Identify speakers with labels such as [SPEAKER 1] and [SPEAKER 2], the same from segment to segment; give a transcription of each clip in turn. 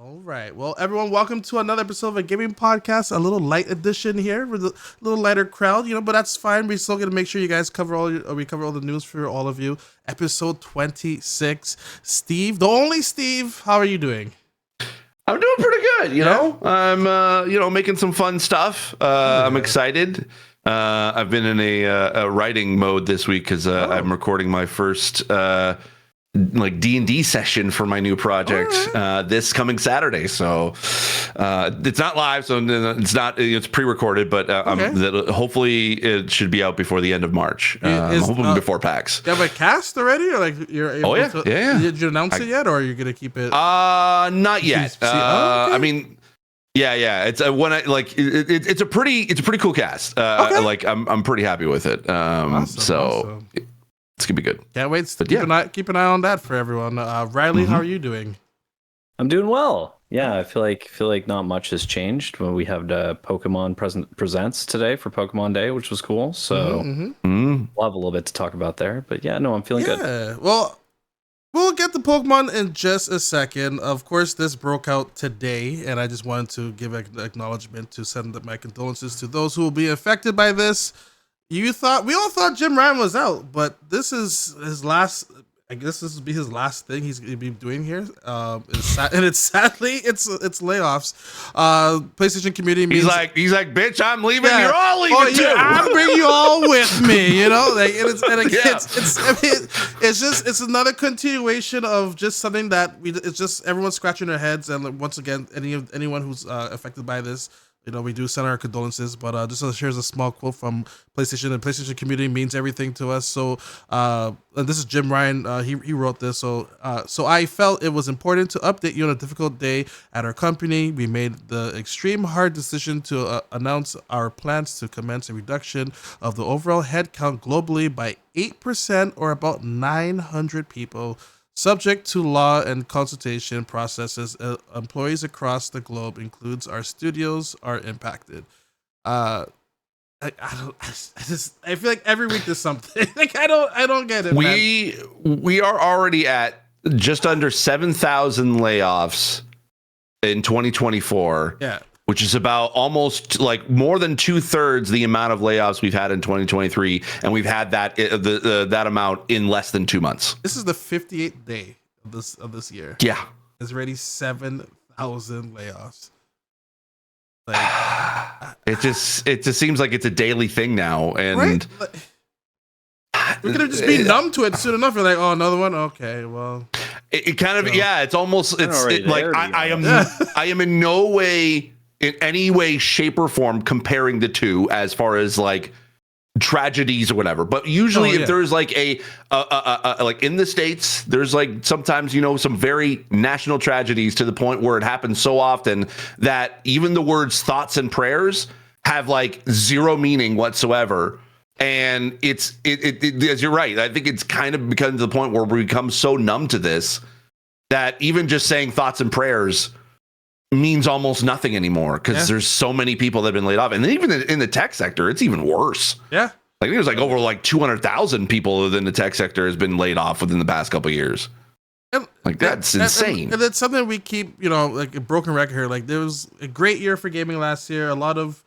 [SPEAKER 1] All right. Well, everyone, welcome to another episode of a gaming podcast. A little light edition here with a little lighter crowd, but that's fine. We still got to make sure you guys we cover all the news for all of you. Episode 26. Steve, the only Steve, how are you doing?
[SPEAKER 2] I'm doing pretty good. I'm making some fun stuff. I'm excited. I've been in a writing mode this week because I'm recording my first D&D session for my new project this coming Saturday. So it's not live, so it's pre-recorded, but hopefully it should be out before the end of March. Hopefully before PAX.
[SPEAKER 1] You have a cast already, or like you're able to? Yeah. Did you announce it yet, or are you gonna keep it?
[SPEAKER 2] Not yet. I mean. Yeah. It's it's a pretty cool cast. I'm pretty happy with it. Awesome. It's gonna be good.
[SPEAKER 1] Can't wait to keep an eye on that for everyone. Riley, how are you doing?
[SPEAKER 3] I'm doing well. Yeah, I feel like not much has changed. When we have the Pokemon presents today for Pokemon Day, which was cool. So we'll have a little bit to talk about there. But yeah, no, I'm feeling good.
[SPEAKER 1] Yeah. Well, we'll get to Pokemon in just a second. Of course, this broke out today, and I just wanted to give acknowledgement to send my condolences to those who will be affected by this. We all thought Jim Ryan was out, but this is his last. I guess this will be his last thing he's gonna be doing here. It's sadly layoffs. PlayStation community means
[SPEAKER 2] he's like, bitch, I'm leaving. Yeah. You're all leaving too.
[SPEAKER 1] I'm bringing you all with me. It's another continuation of just something that it's just everyone's scratching their heads, and once again, anyone who's affected by this. We do send our condolences, but just here's a small quote from PlayStation. The PlayStation community means everything to us. So, and this is Jim Ryan. He wrote this. So I felt it was important to update you on a difficult day at our company. We made the extreme hard decision to announce our plans to commence a reduction of the overall headcount globally by 8%, or about 900 people. Subject to law and consultation processes, employees across the globe, includes our studios, are impacted. I feel like every week there's something. I don't get it.
[SPEAKER 2] We are already at just under 7,000 layoffs in 2024.
[SPEAKER 1] Yeah.
[SPEAKER 2] Which is about almost like more than 2/3 the amount of layoffs we've had in 2023, and we've had that amount in less than 2 months.
[SPEAKER 1] This is the 58th day of this year.
[SPEAKER 2] Yeah,
[SPEAKER 1] there's already 7,000 layoffs.
[SPEAKER 2] It just seems like it's a daily thing now, and
[SPEAKER 1] right? We're gonna just be numb to it soon enough. You're like, oh, another one. Okay, well,
[SPEAKER 2] it kind of It's almost I am in no way. In any way, shape, or form comparing the two as far as like tragedies or whatever. But usually if there's like a like in the States, there's like sometimes, some very national tragedies to the point where it happens so often that even the words thoughts and prayers have like zero meaning whatsoever. And it as you're right, I think it's kind of become to the point where we become so numb to this that even just saying thoughts and prayers means almost nothing anymore because there's so many people that have been laid off. And then even in the tech sector, it's even worse.
[SPEAKER 1] Yeah.
[SPEAKER 2] Like there's like over like 200,000 people within the tech sector has been laid off within the past couple of years. That's insane.
[SPEAKER 1] And it's something we keep, like a broken record here. Like there was a great year for gaming last year. A lot of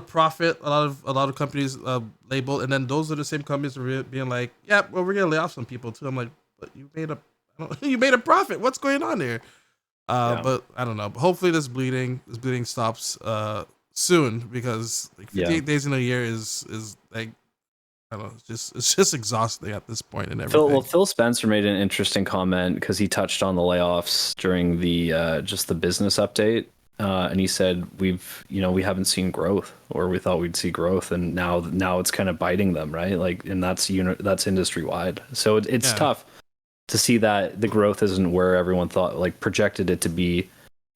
[SPEAKER 1] profit, a lot of companies labeled, and then those are the same companies that are being like, yeah, well, we're gonna lay off some people too. I'm like, but you made a profit. What's going on here? But I don't know. But hopefully this bleeding stops soon, because like 58 days in a year is like, I don't know, it's just exhausting at this point and everything.
[SPEAKER 3] Phil Spencer made an interesting comment because he touched on the layoffs during the just the business update, and he said we haven't seen growth, or we thought we'd see growth, and now it's kind of biting them, right? Like, and that's industry wide. So it's tough to see that the growth isn't where everyone thought, like projected it to be,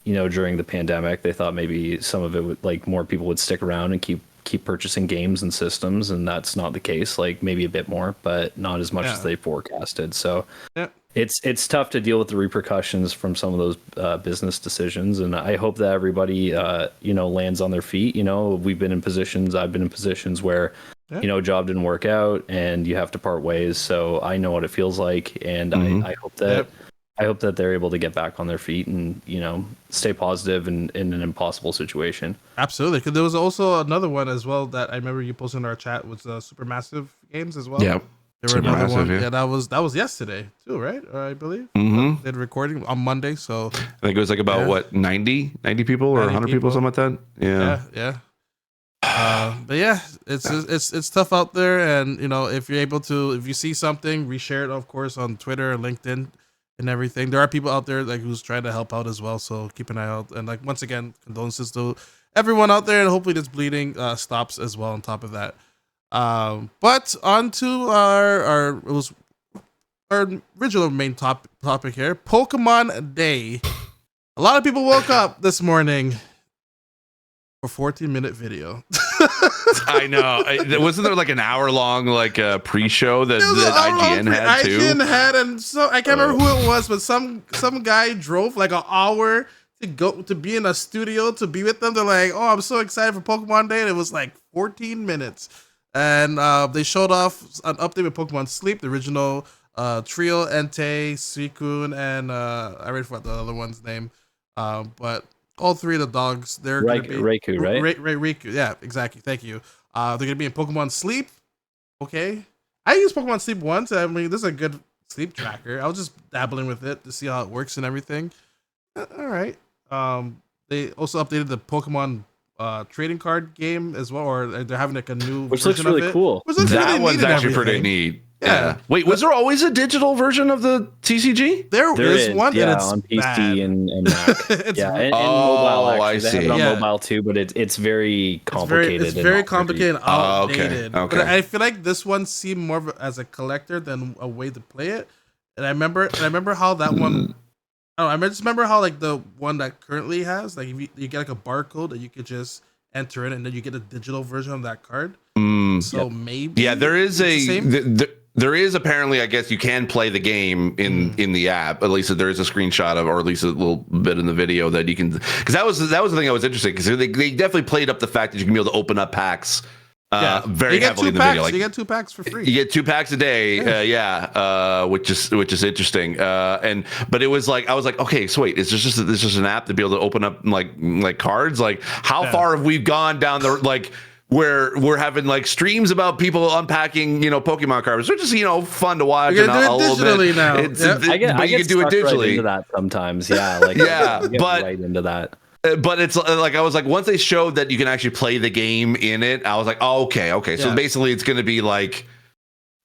[SPEAKER 3] during the pandemic. They thought maybe some of it would, like, more people would stick around and keep purchasing games and systems, and that's not the case. Like maybe a bit more, but not as much as they forecasted. So it's tough to deal with the repercussions from some of those business decisions, and I hope that everybody lands on their feet. I've been in positions where a job didn't work out and you have to part ways. So I know what it feels like, and I hope that I hope that they're able to get back on their feet and stay positive in an impossible situation.
[SPEAKER 1] Absolutely, because there was also another one as well that I remember you posted in our chat was Supermassive games as well.
[SPEAKER 2] Yeah,
[SPEAKER 1] there were another one. Yeah, that was yesterday too, right? I believe.
[SPEAKER 2] Mm-hmm.
[SPEAKER 1] They had a recording on Monday, so
[SPEAKER 2] I think it was like about what 90 people or 100 people, something like that.
[SPEAKER 1] Yeah. But yeah, it's tough out there, and if you're able to, if you see something, reshare it, of course, on Twitter or LinkedIn and everything. There are people out there like who's trying to help out as well, so keep an eye out. And like once again, condolences to everyone out there, and hopefully this bleeding stops as well. On top of that, but on to our original main topic here, Pokemon Day. A lot of people woke up this morning for 14-minute video.
[SPEAKER 2] I know. Wasn't there like an hour long pre-show that IGN had too?
[SPEAKER 1] IGN had, and so I can't remember who it was, but some guy drove like an hour to be in a studio to be with them. They're like, "Oh, I'm so excited for Pokemon Day," and it was like 14 minutes. And they showed off an update with Pokemon Sleep, the original trio, Entei, Suicune, and I already forgot the other one's name, but all three of the dogs, they're gonna be
[SPEAKER 3] Raikou, right?
[SPEAKER 1] Raikou, yeah, exactly. Thank you. They're gonna be in Pokemon Sleep. Okay, I used Pokemon Sleep once. I mean, this is a good sleep tracker. I was just dabbling with it to see how it works and everything. All right. They also updated the Pokemon trading card game as well, or they're having like a new
[SPEAKER 3] which looks really cool.
[SPEAKER 2] That one's actually pretty neat. Yeah. Wait, was there always a digital version of the TCG?
[SPEAKER 1] There is one,
[SPEAKER 3] yeah,
[SPEAKER 1] and it's
[SPEAKER 3] on PC
[SPEAKER 1] bad.
[SPEAKER 3] and Mac. Yeah, and mobile. Actually,
[SPEAKER 2] I
[SPEAKER 3] they
[SPEAKER 2] see.
[SPEAKER 3] have it on mobile too, but it's very complicated.
[SPEAKER 1] It's very complicated and outdated.
[SPEAKER 2] Okay.
[SPEAKER 1] But I feel like this one seemed more as a collector than a way to play it. And I remember how that one. I just remember how like the one that currently has, like if you get like a barcode that you could just enter in, and then you get a digital version of that card. So maybe
[SPEAKER 2] there is there is apparently, I guess you can play the game in the app. At least there is a screenshot of, or at least a little bit in the video that you can, because that was the thing that was interesting, because they definitely played up the fact that you can be able to open up packs. Very heavily in the video.
[SPEAKER 1] Like, you get 2 packs for free.
[SPEAKER 2] You get 2 packs a day. Which is interesting. But it was like, I was like, okay, so wait, is this just an app to be able to open up like cards? Like, how far have we gone down the where we're having like streams about people unpacking, Pokemon cards, which is, fun to watch.
[SPEAKER 1] You can do it digitally now.
[SPEAKER 3] I get
[SPEAKER 2] do it digitally.
[SPEAKER 3] Right into that sometimes. Yeah. Like,
[SPEAKER 2] but
[SPEAKER 3] right into that.
[SPEAKER 2] But it's like, I was like, once they showed that you can actually play the game in it, I was like, oh, okay. So basically it's going to be like,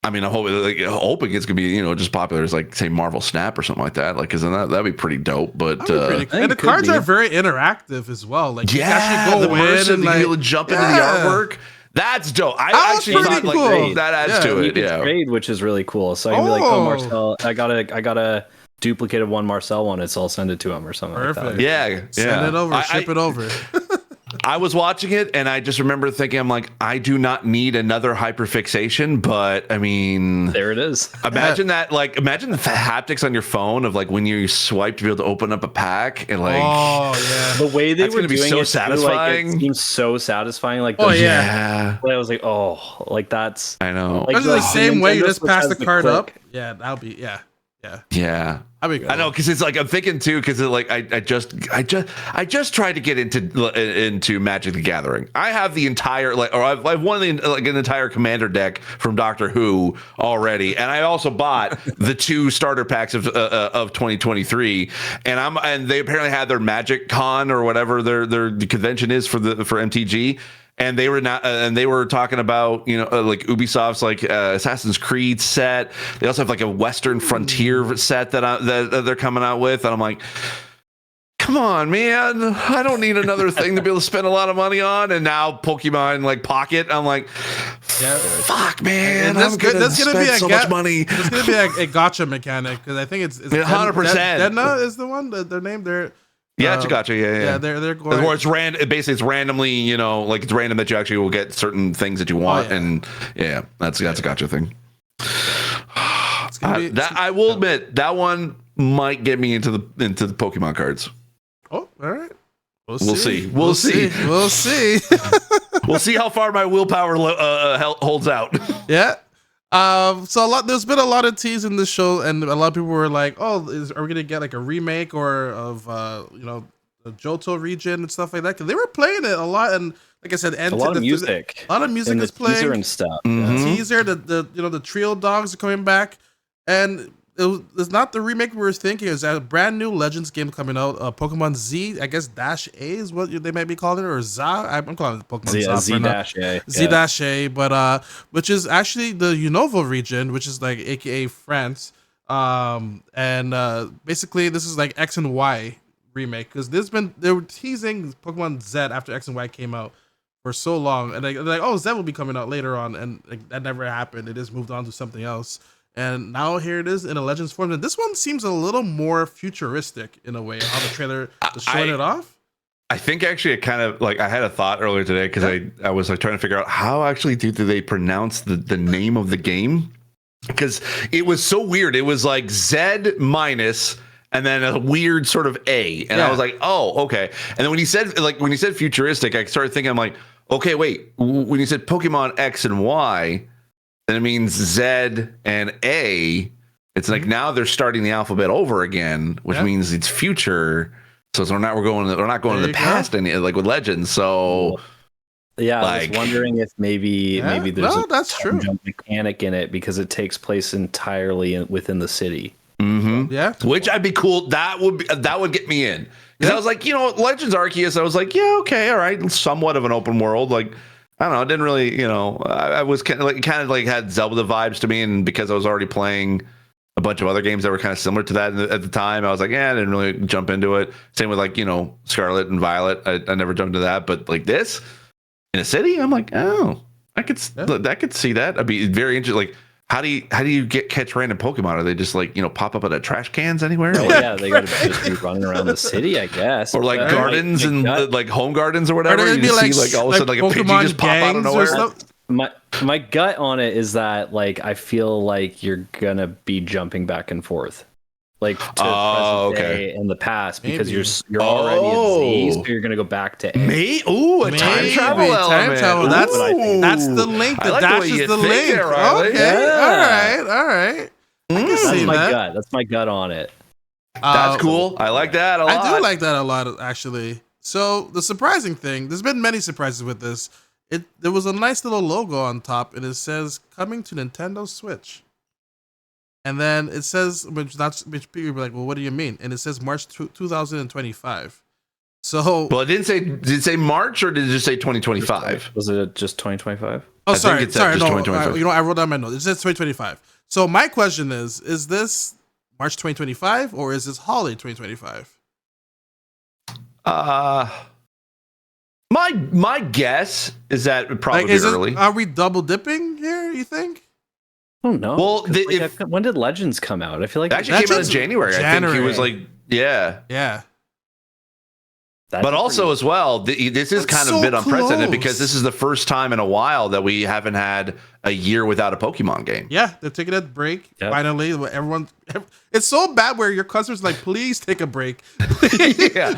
[SPEAKER 2] I mean, I'm hoping it's going to be, just popular as like, say, Marvel Snap or something like that. Like, isn't that'd be pretty dope. But
[SPEAKER 1] pretty cool. And the cards are very interactive as well. Like, you can actually go in and like,
[SPEAKER 2] you'll jump into the artwork. That's dope. I actually thought
[SPEAKER 1] cool.
[SPEAKER 2] that adds to it.
[SPEAKER 3] Yeah, trade, which is really cool. So I can be like, oh, Marcel, I got a duplicated one Marcel one, so I'll send it to him or something.
[SPEAKER 1] Perfect.
[SPEAKER 3] Like that.
[SPEAKER 2] Yeah.
[SPEAKER 1] Send it over, ship it over.
[SPEAKER 2] I was watching it and I just remember thinking, I'm like, I do not need another hyperfixation, but I mean,
[SPEAKER 3] there it is.
[SPEAKER 2] Imagine that, like, imagine the haptics on your phone of like when you swipe to be able to open up a pack and like,
[SPEAKER 3] the way they were doing
[SPEAKER 2] so
[SPEAKER 3] it,
[SPEAKER 2] satisfying.
[SPEAKER 3] Like, it seems so sasatisfying. Like,
[SPEAKER 2] yeah.
[SPEAKER 3] I was like, oh, like that's.
[SPEAKER 2] I know.
[SPEAKER 1] Like the same way you just pass the card up. Yeah, that'll be
[SPEAKER 2] Yeah. I know, because it's like, I'm thinking too, because like I just tried to get into Magic the Gathering. I have the entire I've won an entire commander deck from Doctor Who already, and I also bought the 2 starter packs of 2023, and they apparently had their Magic Con or whatever their convention is for MTG. And they were talking about, like Ubisoft's like Assassin's Creed set. They also have like a Western Frontier set that they're coming out with. And I'm like, come on, man. I don't need another thing to be able to spend a lot of money on. And now Pokemon like Pocket. I'm like, fuck, man. That's gonna be so much money.
[SPEAKER 1] It's going to be a gotcha mechanic, because I think it's
[SPEAKER 2] 100%.
[SPEAKER 1] Dedna is the one, their name.
[SPEAKER 2] Yeah, it's a gotcha. Yeah.
[SPEAKER 1] They're going.
[SPEAKER 2] Or it's random. Basically, it's randomly. Like it's random that you actually will get certain things that you want, and that's a gotcha thing. I will admit that one might get me into the Pokemon cards.
[SPEAKER 1] Oh, all right.
[SPEAKER 2] We'll see. We'll see.
[SPEAKER 1] We'll see.
[SPEAKER 2] We'll see how far my willpower holds out.
[SPEAKER 1] Yeah. There's been a lot of teas in this show, and a lot of people were like, "Oh, are we gonna get like a remake or of the Johto region and stuff like that?" Because they were playing it a lot, and like I said,
[SPEAKER 3] a lot of music,
[SPEAKER 1] a lot of music is playing.
[SPEAKER 3] Teaser and stuff.
[SPEAKER 1] The teaser, the trio dogs are coming back, and it's not the remake we were thinking. It's a brand new Legends game coming out. Pokemon Z, I guess Dash A is what they might be calling it, or Za. I'm calling it Pokemon
[SPEAKER 3] Z Dash A.
[SPEAKER 1] Z Dash A, but which is actually the Unova region, which is like AKA France. Basically this is like X and Y remake, because they were teasing Pokemon Z after X and Y came out for so long, and they're like, oh, Z will be coming out later on, and like, that never happened. It just moved on to something else. And now here it is in a Legends form. And this one seems a little more futuristic in a way, how the trailer is showing it off.
[SPEAKER 2] I think actually it kind of like, I had a thought earlier today because I was like trying to figure out how actually do they pronounce the name of the game, because it was so weird. It was like Z minus and then a weird sort of A, and I was like, oh, okay. And then when he said futuristic, I started thinking, I'm like, okay, wait. When he said Pokemon X and Y, then it means Z and A. It's like now they're starting the alphabet over again, which means it's future. So we're not going to the past any like with Legends. So
[SPEAKER 3] yeah, I was wondering if maybe there's a time jump mechanic in it because it takes place entirely within the city.
[SPEAKER 1] Yeah,
[SPEAKER 2] which I'd be cool. That would get me in, because I was like, Legends Arceus. I was like, yeah, okay, all right, somewhat of an open world, like. I don't know. It didn't really, I was kind of like had Zelda vibes to me, and because I was already playing a bunch of other games that were kind of similar to that at the time, I was like, I didn't really jump into it. Same with like Scarlet and Violet. I never jumped into that, but like this in a city, I'm like, oh, I could see that. I'd be very interested. Like, how do you catch random Pokemon? Are they just like pop up at trash cans anywhere?
[SPEAKER 3] Oh, yeah, they gotta just be running around the city, I guess.
[SPEAKER 2] Or like gardens and like home gardens or whatever. You just see like all of a sudden like a Pidgey just pop out of nowhere.
[SPEAKER 3] My gut on it is that like I feel like you're gonna be jumping back and forth, like to present day in the past, because you're already at Z, so you're gonna go back to A.
[SPEAKER 2] Time travel element.
[SPEAKER 1] That's the link. The dash is the link. Okay, all right.
[SPEAKER 3] That's my gut on it.
[SPEAKER 2] That's cool. I like that a lot.
[SPEAKER 1] I do like that a lot, actually. So the surprising thing, there's been many surprises with this. There was a nice little logo on top, and it says coming to Nintendo Switch. And then it says, which people be like, well, what do you mean? And it says March 2025. So,
[SPEAKER 2] well, did it say March, or did it just say 2025?
[SPEAKER 3] Was it just 2025?
[SPEAKER 1] Oh, sorry. No, I wrote down my notes. It says 2025. So my question is this March 2025 or is this holiday 2025?
[SPEAKER 2] My guess is that it probably early.
[SPEAKER 1] Are we double dipping here, you think?
[SPEAKER 3] I don't know.
[SPEAKER 2] Well,
[SPEAKER 3] when did Legends come out? I feel like
[SPEAKER 2] it actually came out in January. I think he was like,
[SPEAKER 1] yeah.
[SPEAKER 2] But also as well, this is kind of a bit unprecedented, because this is the first time in a while that we haven't had a year without a Pokemon game.
[SPEAKER 1] Yeah, they're taking a break. Yep. Finally, it's so bad where your customers are like, please take a break.
[SPEAKER 2] Please, Game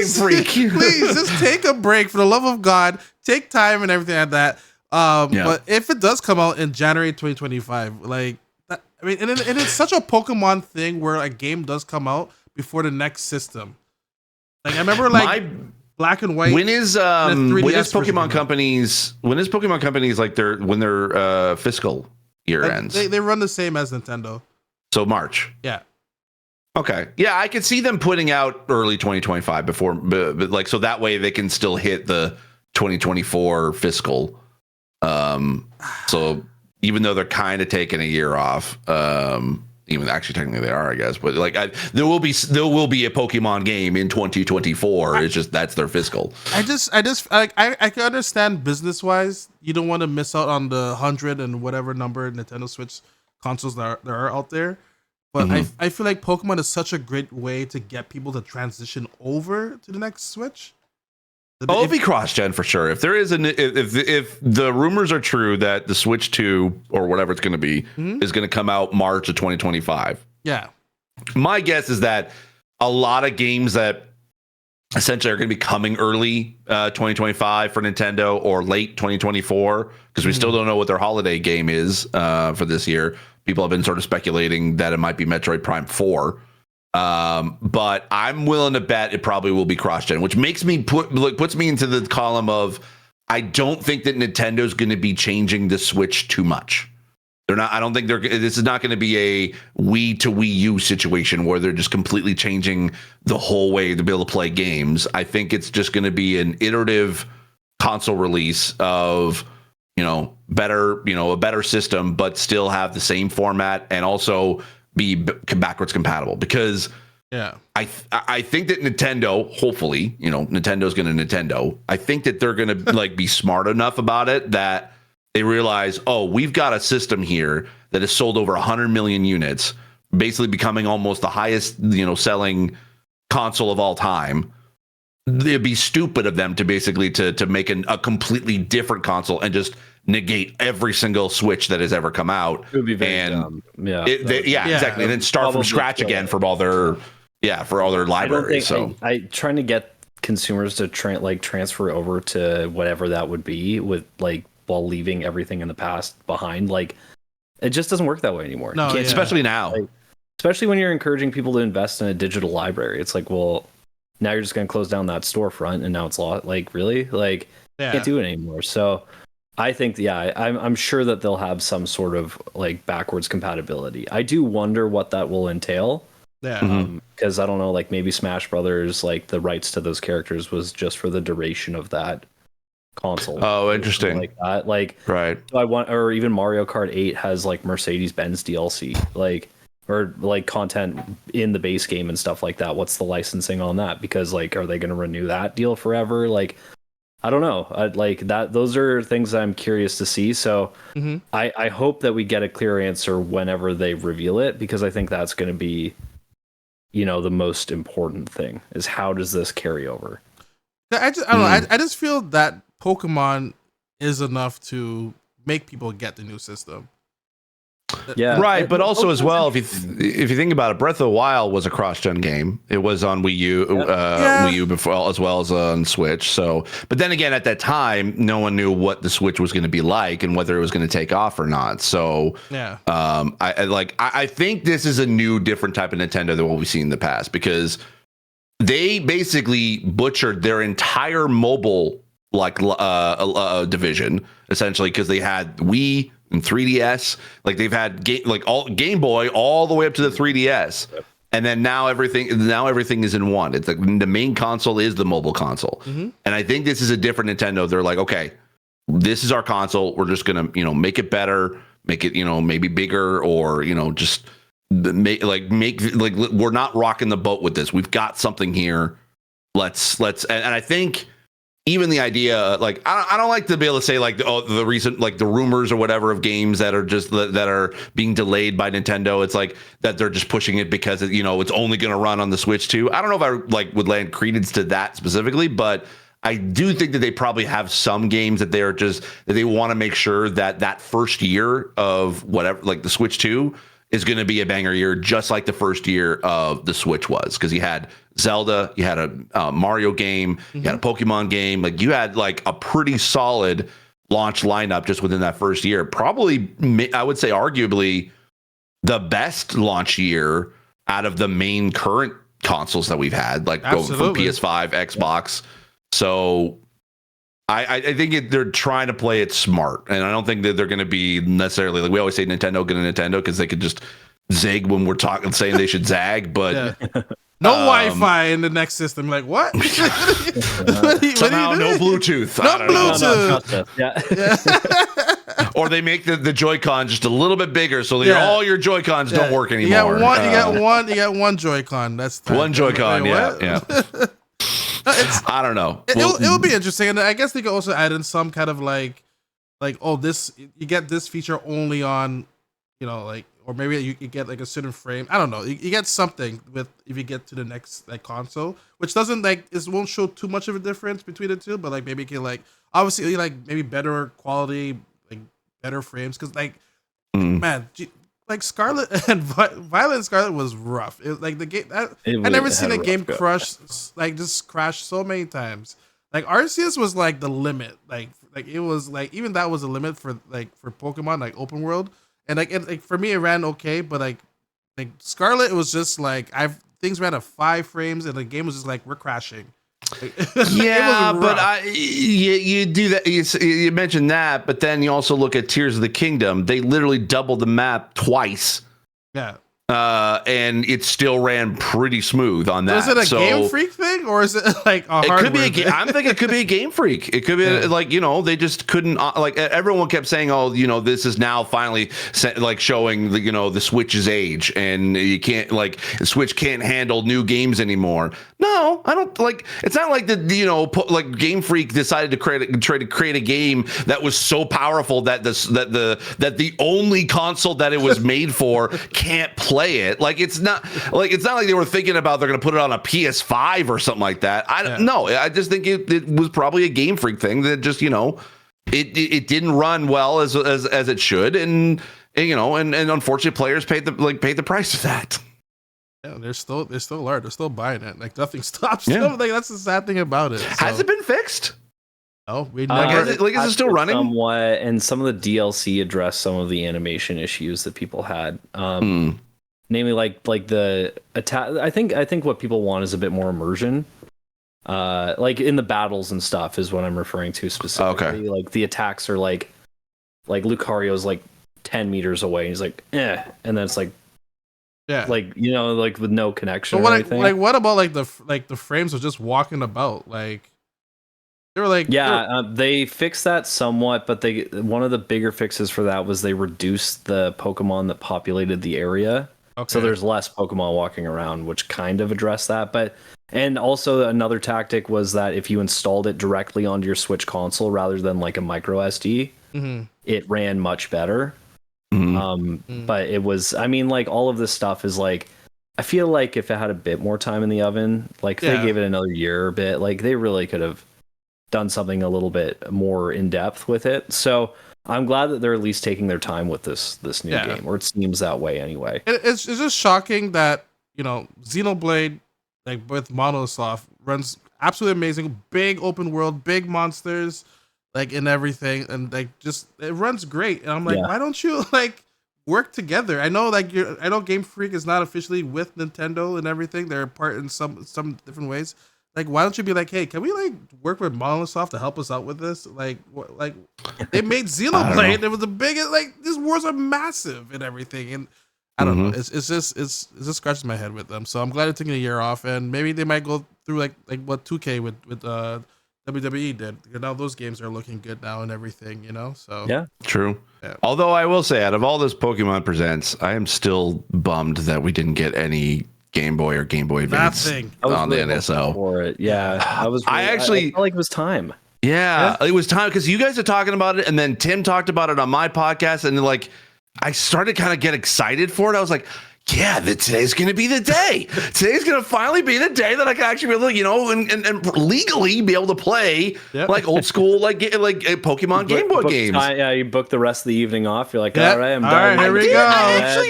[SPEAKER 2] Freak.
[SPEAKER 1] Please, just take a break, for the love of God. Take time and everything like that. But if it does come out in January 2025, like, and it's such a Pokemon thing where a game does come out before the next system. Like, I remember Black and White.
[SPEAKER 2] When is Pokemon Companies like their fiscal year ends?
[SPEAKER 1] They run the same as Nintendo.
[SPEAKER 2] So March.
[SPEAKER 1] Yeah.
[SPEAKER 2] Okay. Yeah, I could see them putting out early 2025 before, but like, so that way they can still hit the 2024 fiscal. So even though they're kind of taking a year off, even actually technically they are, I guess, but like there will be a Pokemon game in 2024. It's just that's their fiscal.
[SPEAKER 1] I can understand business wise, you don't want to miss out on the 100 and whatever number Nintendo Switch consoles there are out there. But I feel like Pokemon is such a great way to get people to transition over to the next Switch.
[SPEAKER 2] It'll be cross-gen for sure. If there is if the rumors are true that the Switch 2 or whatever it's going to be is going to come out March of 2025.
[SPEAKER 1] Yeah.
[SPEAKER 2] My guess is that a lot of games that essentially are going to be coming early 2025 for Nintendo or late 2024, because we still don't know what their holiday game is for this year. People have been sort of speculating that it might be Metroid Prime 4. But I'm willing to bet it probably will be cross-gen, which makes me puts me into the column of I don't think that Nintendo's going to be changing the Switch too much. They're not. I don't think this is not going to be a Wii to Wii U situation where they're just completely changing the whole way to be able to play games. I think it's just going to be an iterative console release of, a better system, but still have the same format and also be backwards compatible. Because I think that Nintendo, hopefully, Nintendo's going to Nintendo. I think that they're going to be smart enough about it that they realize, we've got a system here that has sold over 100 million units, basically becoming almost the highest, selling console of all time. It'd be stupid of them to basically to make a completely different console and just negate every single Switch that has ever come out.
[SPEAKER 3] It would be very dumb.
[SPEAKER 2] Exactly. And then start from scratch again for all their libraries.
[SPEAKER 3] I trying to get consumers to transfer over to whatever that would be with while leaving everything in the past behind. It just doesn't work that way anymore.
[SPEAKER 2] No, especially now.
[SPEAKER 3] Especially when you're encouraging people to invest in a digital library. It's well, now you're just going to close down that storefront and now it's lost. Really? Can't do it anymore. So I think, I'm sure that they'll have some sort of backwards compatibility. I do wonder what that will entail.
[SPEAKER 1] Yeah.
[SPEAKER 3] Because I don't know, maybe Smash Brothers, the rights to those characters was just for the duration of that console.
[SPEAKER 2] Oh, interesting.
[SPEAKER 3] Like that.
[SPEAKER 2] Right.
[SPEAKER 3] Or even Mario Kart 8 has Mercedes-Benz DLC, or content in the base game and stuff like that. What's the licensing on that? Because are they going to renew that deal forever? I don't know. That. Those are things that I'm curious to see. So I hope that we get a clear answer whenever they reveal it, because I think that's going to be, the most important thing is how does this carry over?
[SPEAKER 1] I don't know. I just feel that Pokemon is enough to make people get the new system.
[SPEAKER 3] Yeah,
[SPEAKER 2] right. But also as well, if you think about it, Breath of the Wild was a cross-gen game. It was on Wii U, Wii U before, as well as on Switch. So, but then again, at that time, no one knew what the Switch was going to be like and whether it was going to take off or not. So, I think this is a new, different type of Nintendo than what we've seen in the past, because they basically butchered their entire mobile division, essentially, because they had Wii and 3DS. They've had Game Boy all the way up to the 3DS. Yep. And then now everything is in one. It's the main console is the mobile console. And I think this is a different Nintendo. They're okay, this is our console. We're just gonna make it better, make it maybe bigger, or just make we're not rocking the boat with this. We've got something here. Let's and I think even the idea, I don't like to be able to say the recent the rumors or whatever of games that are just that are being delayed by Nintendo. It's that they're just pushing it because it's only going to run on the Switch too. I don't know if I would land credence to that specifically, but I do think that they probably have some games that they want to make sure that first year of whatever, the Switch 2 is going to be a banger year, just like the first year of the Switch was, because you had Zelda, you had a Mario game, you had a Pokemon game. You had a pretty solid launch lineup just within that first year. Probably, I would say, arguably the best launch year out of the main current consoles that we've had, going from PS5, Xbox. So I think they're trying to play it smart, and I don't think that they're going to be necessarily we always say Nintendo, get a Nintendo, because they could just zig when we're saying they should zag, but
[SPEAKER 1] no Wi-Fi in the next system. What?
[SPEAKER 2] Somehow no Bluetooth.
[SPEAKER 1] No Bluetooth.
[SPEAKER 2] Or they make the Joy-Con just a little bit bigger, so that all your Joy-Cons don't work anymore.
[SPEAKER 1] You got one Joy-Con. That's
[SPEAKER 2] one Joy-Con. Yeah. I don't know.
[SPEAKER 1] It'll be interesting, and I guess they could also add in some kind of this you get this feature only on, or maybe you get a certain frame. I don't know. You get something with if you get to the next console, which doesn't it won't show too much of a difference between the two, but maybe you can obviously maybe better quality, better frames, because man, like Scarlet and Violet and Scarlet was rough. It, like the game, I never seen a game just crash so many times. Like Arceus was like the limit. Like it was like even that was a limit for Pokemon like open world. And like for me it ran okay, but like Scarlet it was just like things ran at 5 frames and the game was just like we're crashing.
[SPEAKER 2] Yeah, but you do that. You mentioned that, but then you also look at Tears of the Kingdom. They literally doubled the map twice.
[SPEAKER 1] Yeah.
[SPEAKER 2] And it still ran pretty smooth on that.
[SPEAKER 1] Is it a Game Freak thing or is it like a hardware thing?
[SPEAKER 2] I'm thinking it could be a Game Freak. It could be like, they just couldn't like everyone kept saying, oh, this is now finally like showing the Switch's age and you can't like the Switch can't handle new games anymore. No, I don't like. It's not like like Game Freak decided to create a game that was so powerful that the only console that it was made for can't play it. Like it's not like they were thinking about they're going to put it on a PS5 or something like that. I don't know. I just think it was probably a Game Freak thing that just it didn't run well as it should, and unfortunately players paid the price of that.
[SPEAKER 1] Yeah, they're still buying it. Like nothing stops them. Like that's the sad thing about it. So.
[SPEAKER 2] Has it been fixed?
[SPEAKER 1] No, we never.
[SPEAKER 2] Is it still running?
[SPEAKER 3] Somewhat, and some of the DLC addressed some of the animation issues that people had. Namely, like the attack. I think what people want is a bit more immersion. Like in the battles and stuff is what I'm referring to specifically.
[SPEAKER 2] Okay.
[SPEAKER 3] Like the attacks are like Lucario's like 10 meters away. And he's like, and then it's like.
[SPEAKER 1] Yeah,
[SPEAKER 3] like like with no connection.
[SPEAKER 1] But
[SPEAKER 3] or anything.
[SPEAKER 1] Like what about like the frames of just walking about? Like they were like
[SPEAKER 3] they fixed that somewhat, but one of the bigger fixes for that was they reduced the Pokemon that populated the area, so there's less Pokemon walking around, which kind of addressed that. And also another tactic was that if you installed it directly onto your Switch console rather than like a micro SD, it ran much better. But it was, I mean, like all of this stuff is like, I feel like if it had a bit more time in the oven, like if they gave it another year or a bit, like they really could have done something a little bit more in depth with it. So I'm glad that they're at least taking their time with this new game, or it seems that way anyway.
[SPEAKER 1] It's just shocking that Xenoblade, like with Monosoft, runs absolutely amazing, big open world, big monsters. Like in everything, and like just it runs great, and I'm like, why don't you like work together? I know I know Game Freak is not officially with Nintendo and everything; they're part in some different ways. Like, why don't you be like, hey, can we like work with Monosoft to help us out with this? Like they made Xenoblade. It was the biggest. Like these wars are massive and everything, and I don't know. It just scratches my head with them. So I'm glad they're taking a year off, and maybe they might go through like what 2K with WWE did. Now those games are looking good now and everything, So
[SPEAKER 2] yeah, true. Yeah. Although I will say, out of all this Pokemon Presents, I am still bummed that we didn't get any Game Boy or Game Boy Advance on the NSO.
[SPEAKER 3] For it, I was. Really, I felt like it was time.
[SPEAKER 2] Yeah, it was time because you guys are talking about it, and then Tim talked about it on my podcast, and like I started kind of get excited for it. I was like, yeah, today's going to be the day. Today's going to finally be the day that I can actually be able to, and legally be able to play like old school, like Pokemon Game Boy games.
[SPEAKER 3] You book the rest of the evening off. You're like, all right, I'm done.
[SPEAKER 1] All right, here we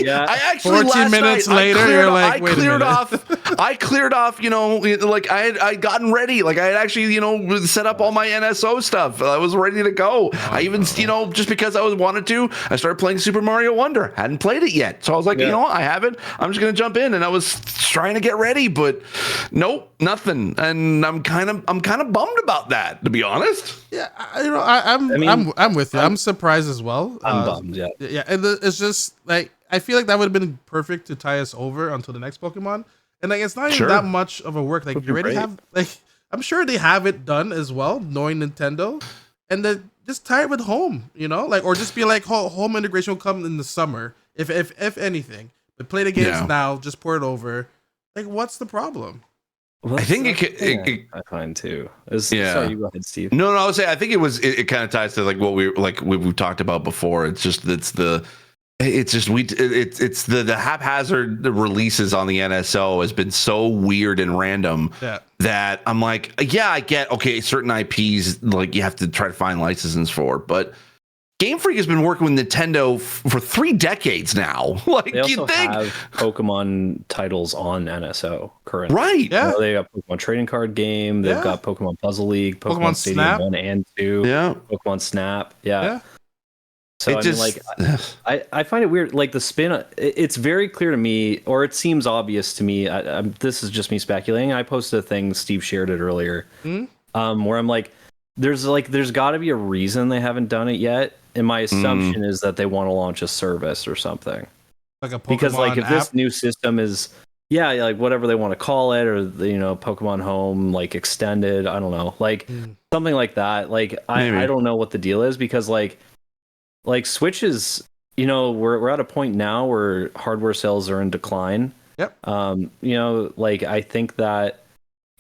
[SPEAKER 1] go.
[SPEAKER 2] I actually
[SPEAKER 1] 14 minutes later, you're like, wait a minute.
[SPEAKER 2] I cleared off, like I gotten ready. Like I had actually, set up all my NSO stuff. I was ready to go. I even, just because I wanted to, I started playing Super Mario Wonder. Hadn't played it yet. So I was like, I have it. I'm just gonna jump in, and I was trying to get ready, but nope, nothing. And I'm kind of bummed about that, to be honest.
[SPEAKER 1] Yeah, I'm with you. I'm surprised as well.
[SPEAKER 3] I'm bummed. Yeah,
[SPEAKER 1] and it's just like I feel like that would have been perfect to tie us over until the next Pokemon, and like it's not even that much of a work. Like you already have, like I'm sure they have it done as well, knowing Nintendo, and then just tie it with home, like or just be like home integration will come in the summer, if anything. But play the games now, just pour it over. Like, what's the problem?
[SPEAKER 3] Well, I think I find too. Sorry, you go ahead, Steve.
[SPEAKER 2] No, I would say I think it kind of ties to like what we've talked about before. It's the haphazard releases on the NSO has been so weird and random that I'm like, I get certain IPs like you have to try to find licenses for, but Game Freak has been working with Nintendo for 3 decades now. Like,
[SPEAKER 3] They also
[SPEAKER 2] you think
[SPEAKER 3] have Pokemon titles on NSO currently.
[SPEAKER 2] right?
[SPEAKER 1] Yeah.
[SPEAKER 3] They got Pokemon Trading Card Game. They've got Pokemon Puzzle League, Pokemon Stadium
[SPEAKER 1] Snap.
[SPEAKER 3] 1 and 2.
[SPEAKER 2] Yeah.
[SPEAKER 3] Pokemon Snap. Yeah. So
[SPEAKER 2] It
[SPEAKER 3] I
[SPEAKER 2] just,
[SPEAKER 3] mean, like, I find it weird. Like the spin, it's very clear to me, or it seems obvious to me. This is just me speculating. I posted a thing. Steve shared it earlier, where I'm like, there's got to be a reason they haven't done it yet. And my assumption is that they want to launch a service or something.
[SPEAKER 1] Like a Pokemon
[SPEAKER 3] because like if
[SPEAKER 1] app?
[SPEAKER 3] this new system is like whatever they want to call it, or Pokemon Home like extended, I don't know, like something like that. Like I don't know what the deal is, because like Switch is, we're at a point now where hardware sales are in decline.
[SPEAKER 1] Yep.
[SPEAKER 3] Like I think that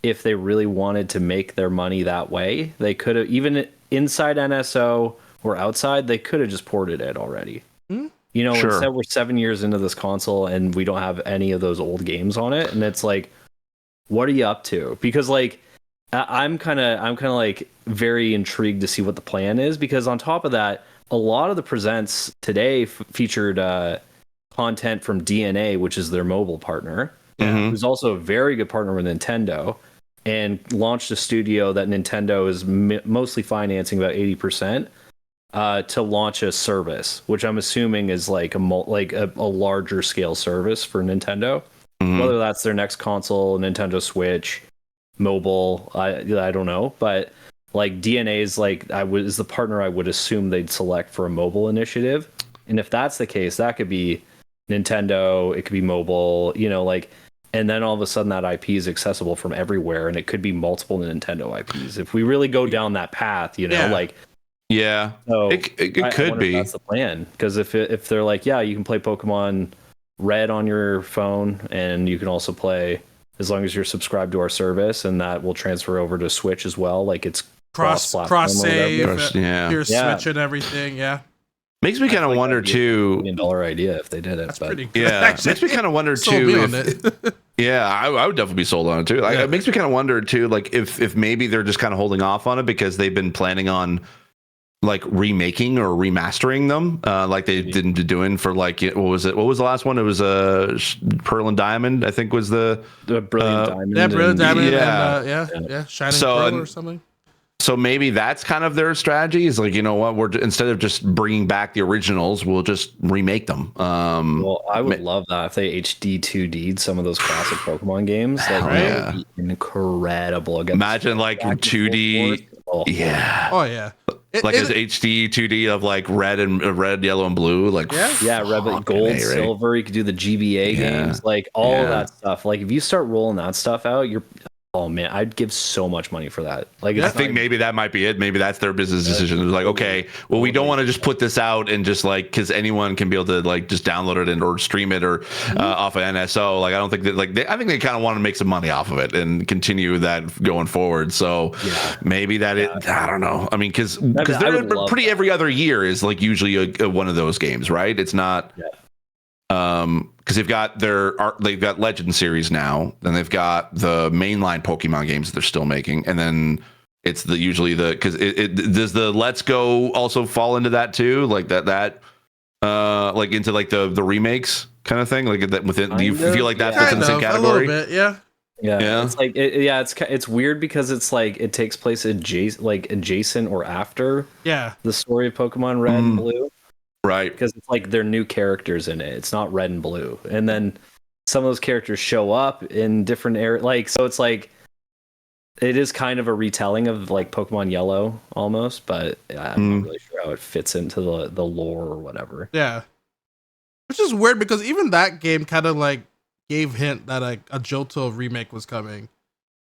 [SPEAKER 3] if they really wanted to make their money that way, they could have, even inside NSO or outside, they could have just ported it already. Instead we're 7 years into this console and we don't have any of those old games on it, and it's like, what are you up to? Because like I'm kind of like very intrigued to see what the plan is, because on top of that, a lot of the presents today featured content from DNA, which is their mobile partner, who's also a very good partner with Nintendo, and launched a studio that Nintendo is mostly financing about 80%. To launch a service, which I'm assuming is like a larger scale service for Nintendo, whether that's their next console, Nintendo Switch, mobile, I don't know, but like DNA is is the partner I would assume they'd select for a mobile initiative, and if that's the case, that could be Nintendo, it could be mobile, and then all of a sudden that IP is accessible from everywhere, and it could be multiple Nintendo IPs if we really go down that path,
[SPEAKER 2] Yeah,
[SPEAKER 3] so
[SPEAKER 2] it could be.
[SPEAKER 3] That's the plan, because if they're like, yeah, you can play Pokemon Red on your phone, and you can also play, as long as you're subscribed to our service, and that will transfer over to Switch as well. Like it's cross
[SPEAKER 1] save, your
[SPEAKER 3] Yeah.
[SPEAKER 1] Switch and everything. Yeah,
[SPEAKER 2] Makes me kind of wonder too.
[SPEAKER 3] $1 million idea if they did it.
[SPEAKER 1] that's
[SPEAKER 3] but
[SPEAKER 1] pretty good.
[SPEAKER 2] Yeah,
[SPEAKER 1] Actually,
[SPEAKER 2] makes me kind of wonder
[SPEAKER 1] sold
[SPEAKER 2] too.
[SPEAKER 1] me on it.
[SPEAKER 2] Yeah, I would definitely be sold on it too. Like, it makes me kind of wonder too, like if maybe they're just kind of holding off on it because they've been planning on like remaking or remastering them, like they didn't doing for like, what was it? What was the last one? It was Pearl and Diamond, I think was the
[SPEAKER 3] Brilliant Diamond.
[SPEAKER 1] Yeah, Brilliant Diamond.
[SPEAKER 2] Yeah.
[SPEAKER 1] And, Shining Pearl or something.
[SPEAKER 2] So maybe that's kind of their strategy, is like, you know what, we're instead of just bringing back the originals, we'll just remake them.
[SPEAKER 3] Well, I would love that if they HD 2D'd some of those classic Pokemon games. That would be incredible.
[SPEAKER 2] Imagine like 2D. Yeah.
[SPEAKER 1] Oh yeah.
[SPEAKER 2] As HD 2D of like red, yellow, and blue. Like
[SPEAKER 3] red, gold, silver. You could do the GBA games, like all of that stuff. Like if you start rolling that stuff out, oh man, I'd give so much money for that. Like
[SPEAKER 2] I think maybe that might be it. Maybe that's their business decision. It's like, okay, well, we don't want to just put this out and just like, because anyone can be able to like just download it or stream it or off of NSO. Like I don't think that I think they kind of want to make some money off of it and continue that going forward. So maybe that I don't know. I mean, because they're pretty every other year is like usually one of those games, right? It's not. Because they've got Legend series now, then they've got the mainline Pokemon games that they're still making, and then it's because does the Let's Go also fall into that too, like that like into like the remakes kind of thing, like that within. Do you feel like that fits in the same category?
[SPEAKER 1] A little bit, yeah.
[SPEAKER 3] It's like it's weird because it's like it takes place adjacent or after the story of Pokemon Red and Blue.
[SPEAKER 2] Right.
[SPEAKER 3] Because it's like they're new characters in it. It's not red and blue. And then some of those characters show up in different areas. Like, so it's like, it is kind of a retelling of like Pokemon Yellow almost, but I'm not really sure how it fits into the lore or whatever.
[SPEAKER 1] Yeah. Which is weird because even that game kind of like gave hint that a Johto remake was coming.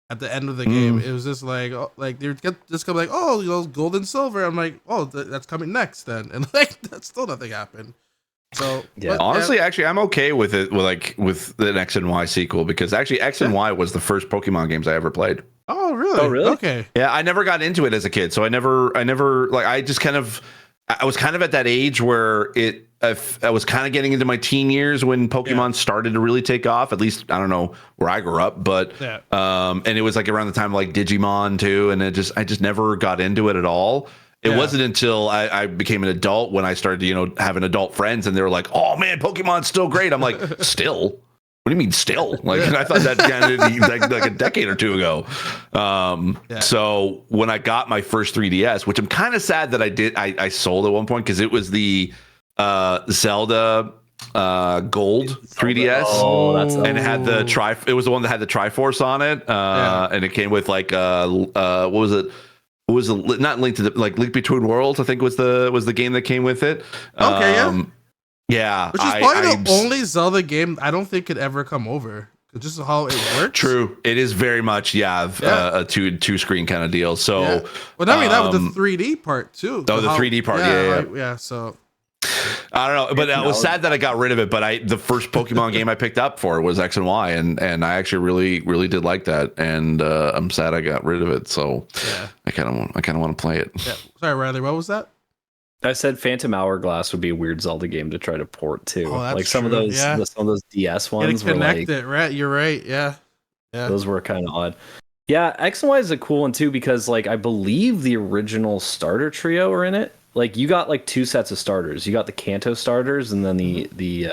[SPEAKER 1] At the end of the game, it was just like, they're just coming like, gold and silver. I'm like, that's coming next then, and like that's still nothing happened. So
[SPEAKER 2] honestly, actually, I'm okay with it with the X and Y sequel, because actually X and Y was the first Pokemon games I ever played.
[SPEAKER 1] Oh really? Okay.
[SPEAKER 2] Yeah, I never got into it as a kid, so I never like I was kind of at that age where I was kind of getting into my teen years when Pokemon started to really take off. At least I don't know where I grew up, but and it was like around the time of like Digimon too, and I just never got into it at all. It wasn't until I became an adult when I started, having adult friends, and they were like, "Oh man, Pokemon's still great." I'm like, "Still? What do you mean still?" Like, I thought that ended like a decade or two ago. So when I got my first 3DS, which I'm kind of sad that I sold at one point because it was the Zelda Gold 3DS, and it had it was the one that had the Triforce on it, and it came with like what was it? It was not Link to the Link Between Worlds, I think was the game that came with it. Yeah,
[SPEAKER 1] which is probably the only Zelda game I don't think could ever come over. Just how it works.
[SPEAKER 2] True, it is very much a two screen kind of deal. So,
[SPEAKER 1] well, not only that, with the 3D part too.
[SPEAKER 2] Oh, the 3D part,
[SPEAKER 1] So
[SPEAKER 2] I don't know, but I was sad that I got rid of it. But the first Pokemon game I picked up for was X and Y, and I actually really did like that. And I'm sad I got rid of it. So I kind of want to play it.
[SPEAKER 1] Yeah. Sorry, Riley, what was that?
[SPEAKER 3] I said Phantom Hourglass would be a weird Zelda game to try to port too. Like some of those DS ones were like,
[SPEAKER 1] right? You're right. Yeah.
[SPEAKER 3] Those were kind of odd. Yeah, X and Y is a cool one too because like I believe the original starter trio are in it. Like you got like two sets of starters. You got the Kanto starters and then the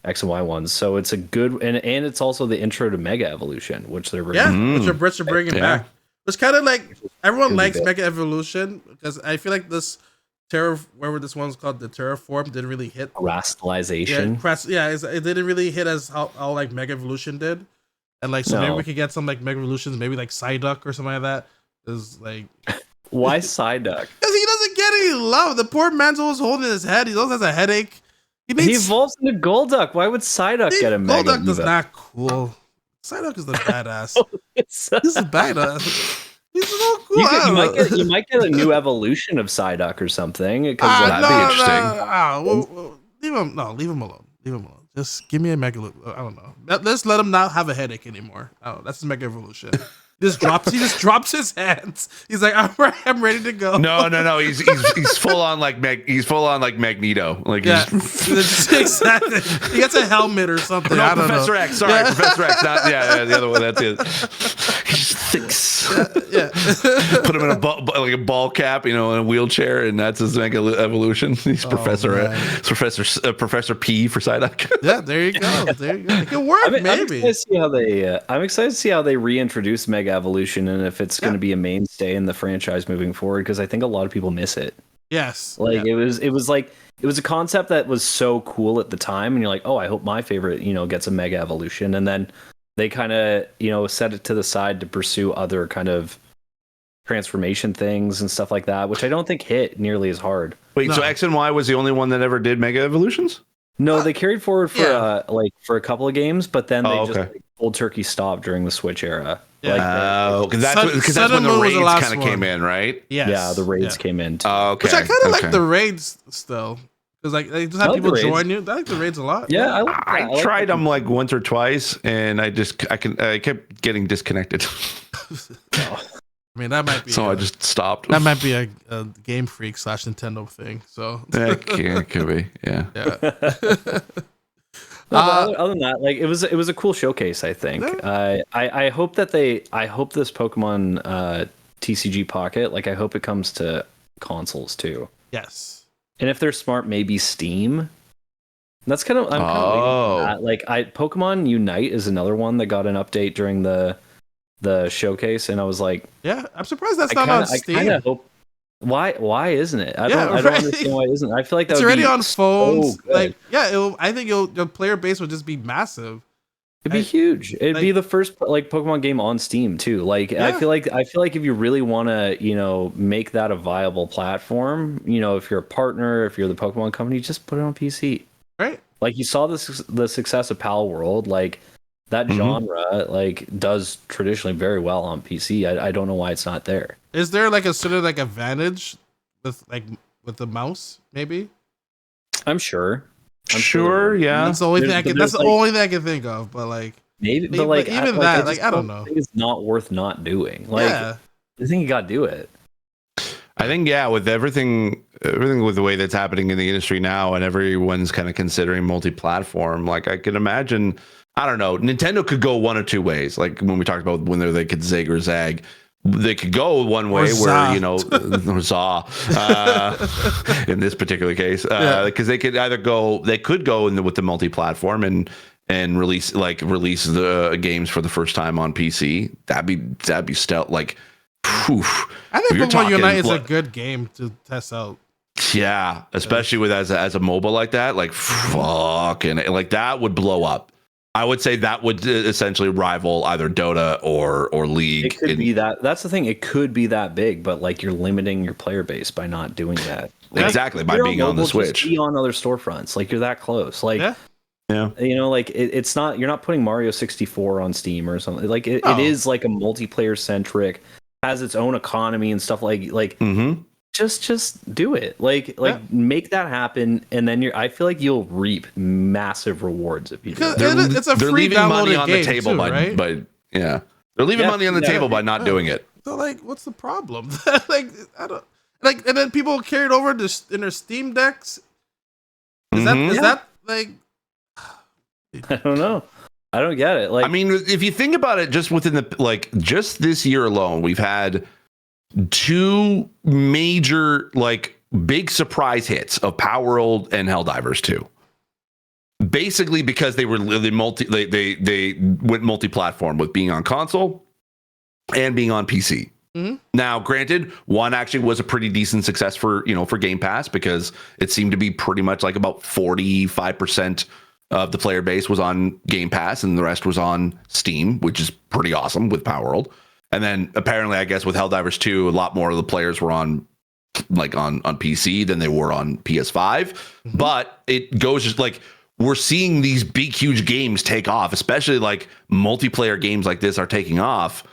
[SPEAKER 3] X and Y ones. So it's a good and it's also the intro to Mega Evolution, which they're
[SPEAKER 1] which the Brits are bringing back. It's kind of like everyone likes Mega Evolution because I feel like this whatever this one's called, the Terraform didn't really hit.
[SPEAKER 3] Rastalization.
[SPEAKER 1] It didn't really hit as how like Mega Evolution did, and like maybe we could get some like Mega Evolutions, maybe like Psyduck or something like that. Is like.
[SPEAKER 3] Why Psyduck?
[SPEAKER 1] Because he doesn't get any love. The poor man's always holding his head. He always has a headache.
[SPEAKER 3] He evolves into Golduck. Why would Psyduck get a Mega?
[SPEAKER 1] Golduck is not cool. Psyduck is the badass. He's a badass. He's so cool.
[SPEAKER 3] You might get a new evolution of Psyduck or something.
[SPEAKER 2] That'd be interesting.
[SPEAKER 1] Leave him alone. Leave him alone. Just give me a Mega. I don't know. Let's let him not have a headache anymore. Oh, that's his Mega Evolution. He just drops his hands. He's like, I'm ready to go.
[SPEAKER 2] No. He's full on like Magneto. Like
[SPEAKER 1] exactly. He gets a helmet or something.
[SPEAKER 2] No,
[SPEAKER 1] I don't
[SPEAKER 2] Professor
[SPEAKER 1] know.
[SPEAKER 2] X. Sorry, Professor X. Not the other one. That's it. He just thinks.
[SPEAKER 1] Yeah.
[SPEAKER 2] Put him in a ball cap, in a wheelchair, and that's his Mega Evolution. He's Professor P for Psyduck.
[SPEAKER 1] Yeah, there you go. It can work. Maybe.
[SPEAKER 3] I'm excited to see how they reintroduce Mega Evolution and if it's going to be a mainstay in the franchise moving forward because I think a lot of people miss it.
[SPEAKER 1] Yes.
[SPEAKER 3] It was a concept that was so cool at the time and you're like, "Oh, I hope my favorite, gets a Mega Evolution." And then they kind of, set it to the side to pursue other kind of transformation things and stuff like that, which I don't think hit nearly as hard.
[SPEAKER 2] Wait, so X and Y was the only one that ever did Mega Evolutions?
[SPEAKER 3] No, they carried forward for a couple of games, but then they just cold turkey stopped during the Switch era.
[SPEAKER 2] Because that's when the raids kind of came in, right?
[SPEAKER 1] Yes.
[SPEAKER 3] Yeah, the raids came in.
[SPEAKER 2] Okay.
[SPEAKER 1] Which I kind of like the raids still. Because they just have people join you. I like the raids a lot.
[SPEAKER 3] Yeah,
[SPEAKER 2] I tried them like once or twice, and I kept getting disconnected.
[SPEAKER 1] I mean, that might be.
[SPEAKER 2] So I just stopped.
[SPEAKER 1] That might be a Game Freak / Nintendo thing. So
[SPEAKER 2] it could be. Yeah.
[SPEAKER 3] Other than that, like it was a cool showcase. I think. Yeah. I hope that I hope this Pokemon TCG Pocket, like I hope it comes to consoles too.
[SPEAKER 1] Yes.
[SPEAKER 3] And if they're smart, maybe Steam. That's kind of that. Like Pokemon Unite is another one that got an update during the showcase, and I was like,
[SPEAKER 1] yeah, I'm surprised that's not on Steam. I kind of hope.
[SPEAKER 3] Why isn't it? I don't understand why it isn't. I feel like
[SPEAKER 1] it's already on phones. I think your player base would just be massive.
[SPEAKER 3] It'd be huge. It'd be the first Pokemon game on Steam too. I feel like if you really want to, make that a viable platform, if you're a partner, if you're the Pokemon company, just put it on PC.
[SPEAKER 1] Right.
[SPEAKER 3] Like you saw the success of Pal World, like that genre does traditionally very well on PC. I don't know why it's not there.
[SPEAKER 1] Is there a sort of advantage with the mouse? Maybe.
[SPEAKER 3] I'm sure.
[SPEAKER 2] Yeah.
[SPEAKER 1] That's the only thing only thing I can think of. But
[SPEAKER 3] maybe, but
[SPEAKER 1] even that, I don't know.
[SPEAKER 3] It's not worth not doing. I think you got to do it.
[SPEAKER 2] I think with everything with the way that's happening in the industry now, and everyone's kind of considering multi-platform. I can imagine. I don't know. Nintendo could go one or two ways. Like when we talked about whether they could zig or zag. they could go one way where, you know, in this particular case, because they could go with the multi-platform and release the games for the first time on PC. That'd be stealth. Like, I
[SPEAKER 1] think Pokemon Unite is a good game to test out.
[SPEAKER 2] Yeah, especially with as a MOBA like that, like fucking like that would blow up. I would say that would essentially rival either Dota or League.
[SPEAKER 3] It could be that. That's the thing. It could be that big, but like you're limiting your player base by not doing that. Like,
[SPEAKER 2] exactly, by being on the Switch.
[SPEAKER 3] Just be on other storefronts. Like you're that close. Like,
[SPEAKER 2] yeah.
[SPEAKER 3] You know, like it's not. You're not putting Mario 64 on Steam or something. Like it is like a multiplayer centric, has its own economy and stuff. Like.
[SPEAKER 2] Mm-hmm.
[SPEAKER 3] Just do it. Like make that happen, and then I feel like you'll reap massive rewards if you do it.
[SPEAKER 1] It's a free downloaded
[SPEAKER 2] on
[SPEAKER 1] game
[SPEAKER 2] the table
[SPEAKER 1] too, right?
[SPEAKER 2] they're leaving money on the table by not doing it.
[SPEAKER 1] So like, what's the problem? Like, I don't like, and then people carry it over in their Steam decks. Is that like?
[SPEAKER 3] I don't know. I don't get it. Like,
[SPEAKER 2] I mean, if you think about it, just within just this year alone, we've had 2 major big surprise hits of Power World and Helldivers 2. Basically because they went multi-platform with being on console and being on PC. Mm-hmm. Now, granted, one actually was a pretty decent success for Game Pass, because it seemed to be pretty much like about 45% of the player base was on Game Pass and the rest was on Steam, which is pretty awesome with Power World. And then apparently, I guess with Helldivers 2, a lot more of the players were on PC than they were on PS5. Mm-hmm. But it goes just like, we're seeing these big, huge games take off, especially like multiplayer games like this are taking off.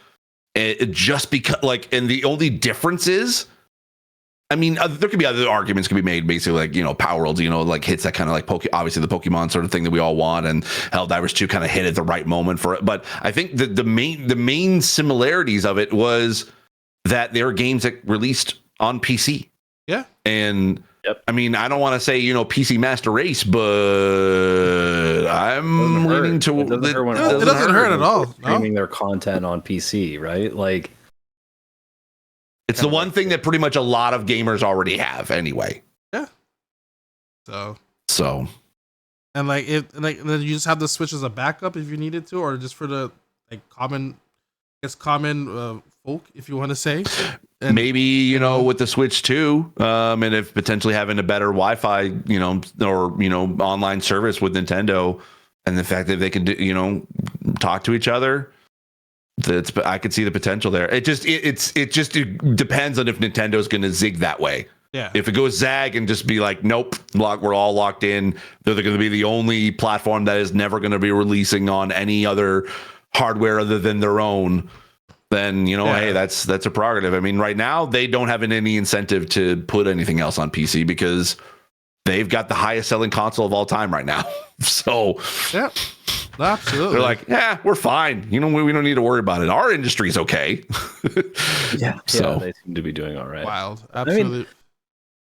[SPEAKER 2] It just because and the only difference is, I mean, there could be other arguments could be made, basically, like, Power World, hits that kind of obviously the Pokemon sort of thing that we all want, and Helldivers 2 kind of hit at the right moment for it. But I think the main similarities of it was that there are games that released on PC.
[SPEAKER 1] Yeah.
[SPEAKER 2] And I mean, I don't want to say, PC Master Race, but I'm leaning to
[SPEAKER 1] it doesn't hurt at all.
[SPEAKER 3] Streaming their content on PC, right? Like,
[SPEAKER 2] it's the one thing that pretty much a lot of gamers already have anyway.
[SPEAKER 1] Yeah.
[SPEAKER 2] So.
[SPEAKER 1] And then you just have the Switch as a backup if you needed to, or just for the common folk, if you want to say. And
[SPEAKER 2] maybe, with the Switch too, and if potentially having a better Wi-Fi, or online service with Nintendo, and the fact that they can do, talk to each other. I could see the potential there. It just depends on if Nintendo's going to zig that way.
[SPEAKER 1] Yeah.
[SPEAKER 2] If it goes zag and just be like, nope, we're all locked in. They're going to be the only platform that is never going to be releasing on any other hardware other than their own. Then hey, that's a prerogative. I mean, right now they don't have any incentive to put anything else on PC because they've got the highest selling console of all time right now. So
[SPEAKER 1] yeah. Absolutely.
[SPEAKER 2] They're like, yeah, we're fine. We don't need to worry about it. Our industry's okay.
[SPEAKER 3] So they seem to be doing all right.
[SPEAKER 1] Wild. Absolutely.
[SPEAKER 3] I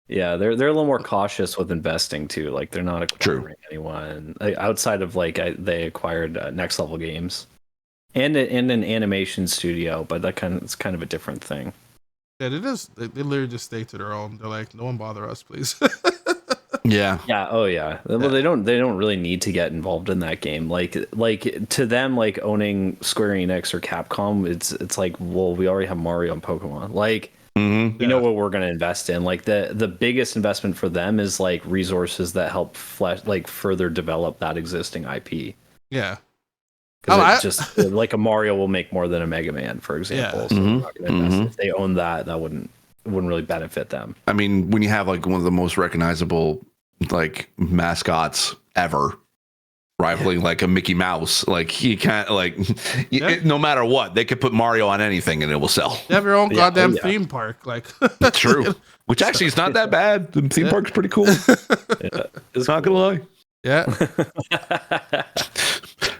[SPEAKER 3] mean, they're a little more cautious with investing too. Like, they're not acquiring anyone outside of they acquired Next Level Games and an animation studio, but it's kind of a different thing.
[SPEAKER 1] Yeah, it is. They literally just stay to their own. They're like, no one bother us, please.
[SPEAKER 2] Yeah.
[SPEAKER 3] Oh yeah. Well, they don't really need to get involved in that game. Like to them, owning Square Enix or Capcom, it's like, well, we already have Mario and Pokemon. You know what we're going to invest in. The biggest investment for them is resources that help further develop that existing IP.
[SPEAKER 1] Yeah.
[SPEAKER 3] Just a Mario will make more than a Mega Man, for example. So they're not gonna invest. If they own that wouldn't really benefit them.
[SPEAKER 2] I mean, when you have one of the most recognizable mascots ever, rivaling a Mickey Mouse, you can't no matter what, they could put Mario on anything and it will sell.
[SPEAKER 1] You have your own goddamn theme park,
[SPEAKER 2] True. Which actually is not that bad. The theme park's pretty cool. It's not gonna lie.
[SPEAKER 1] Yeah.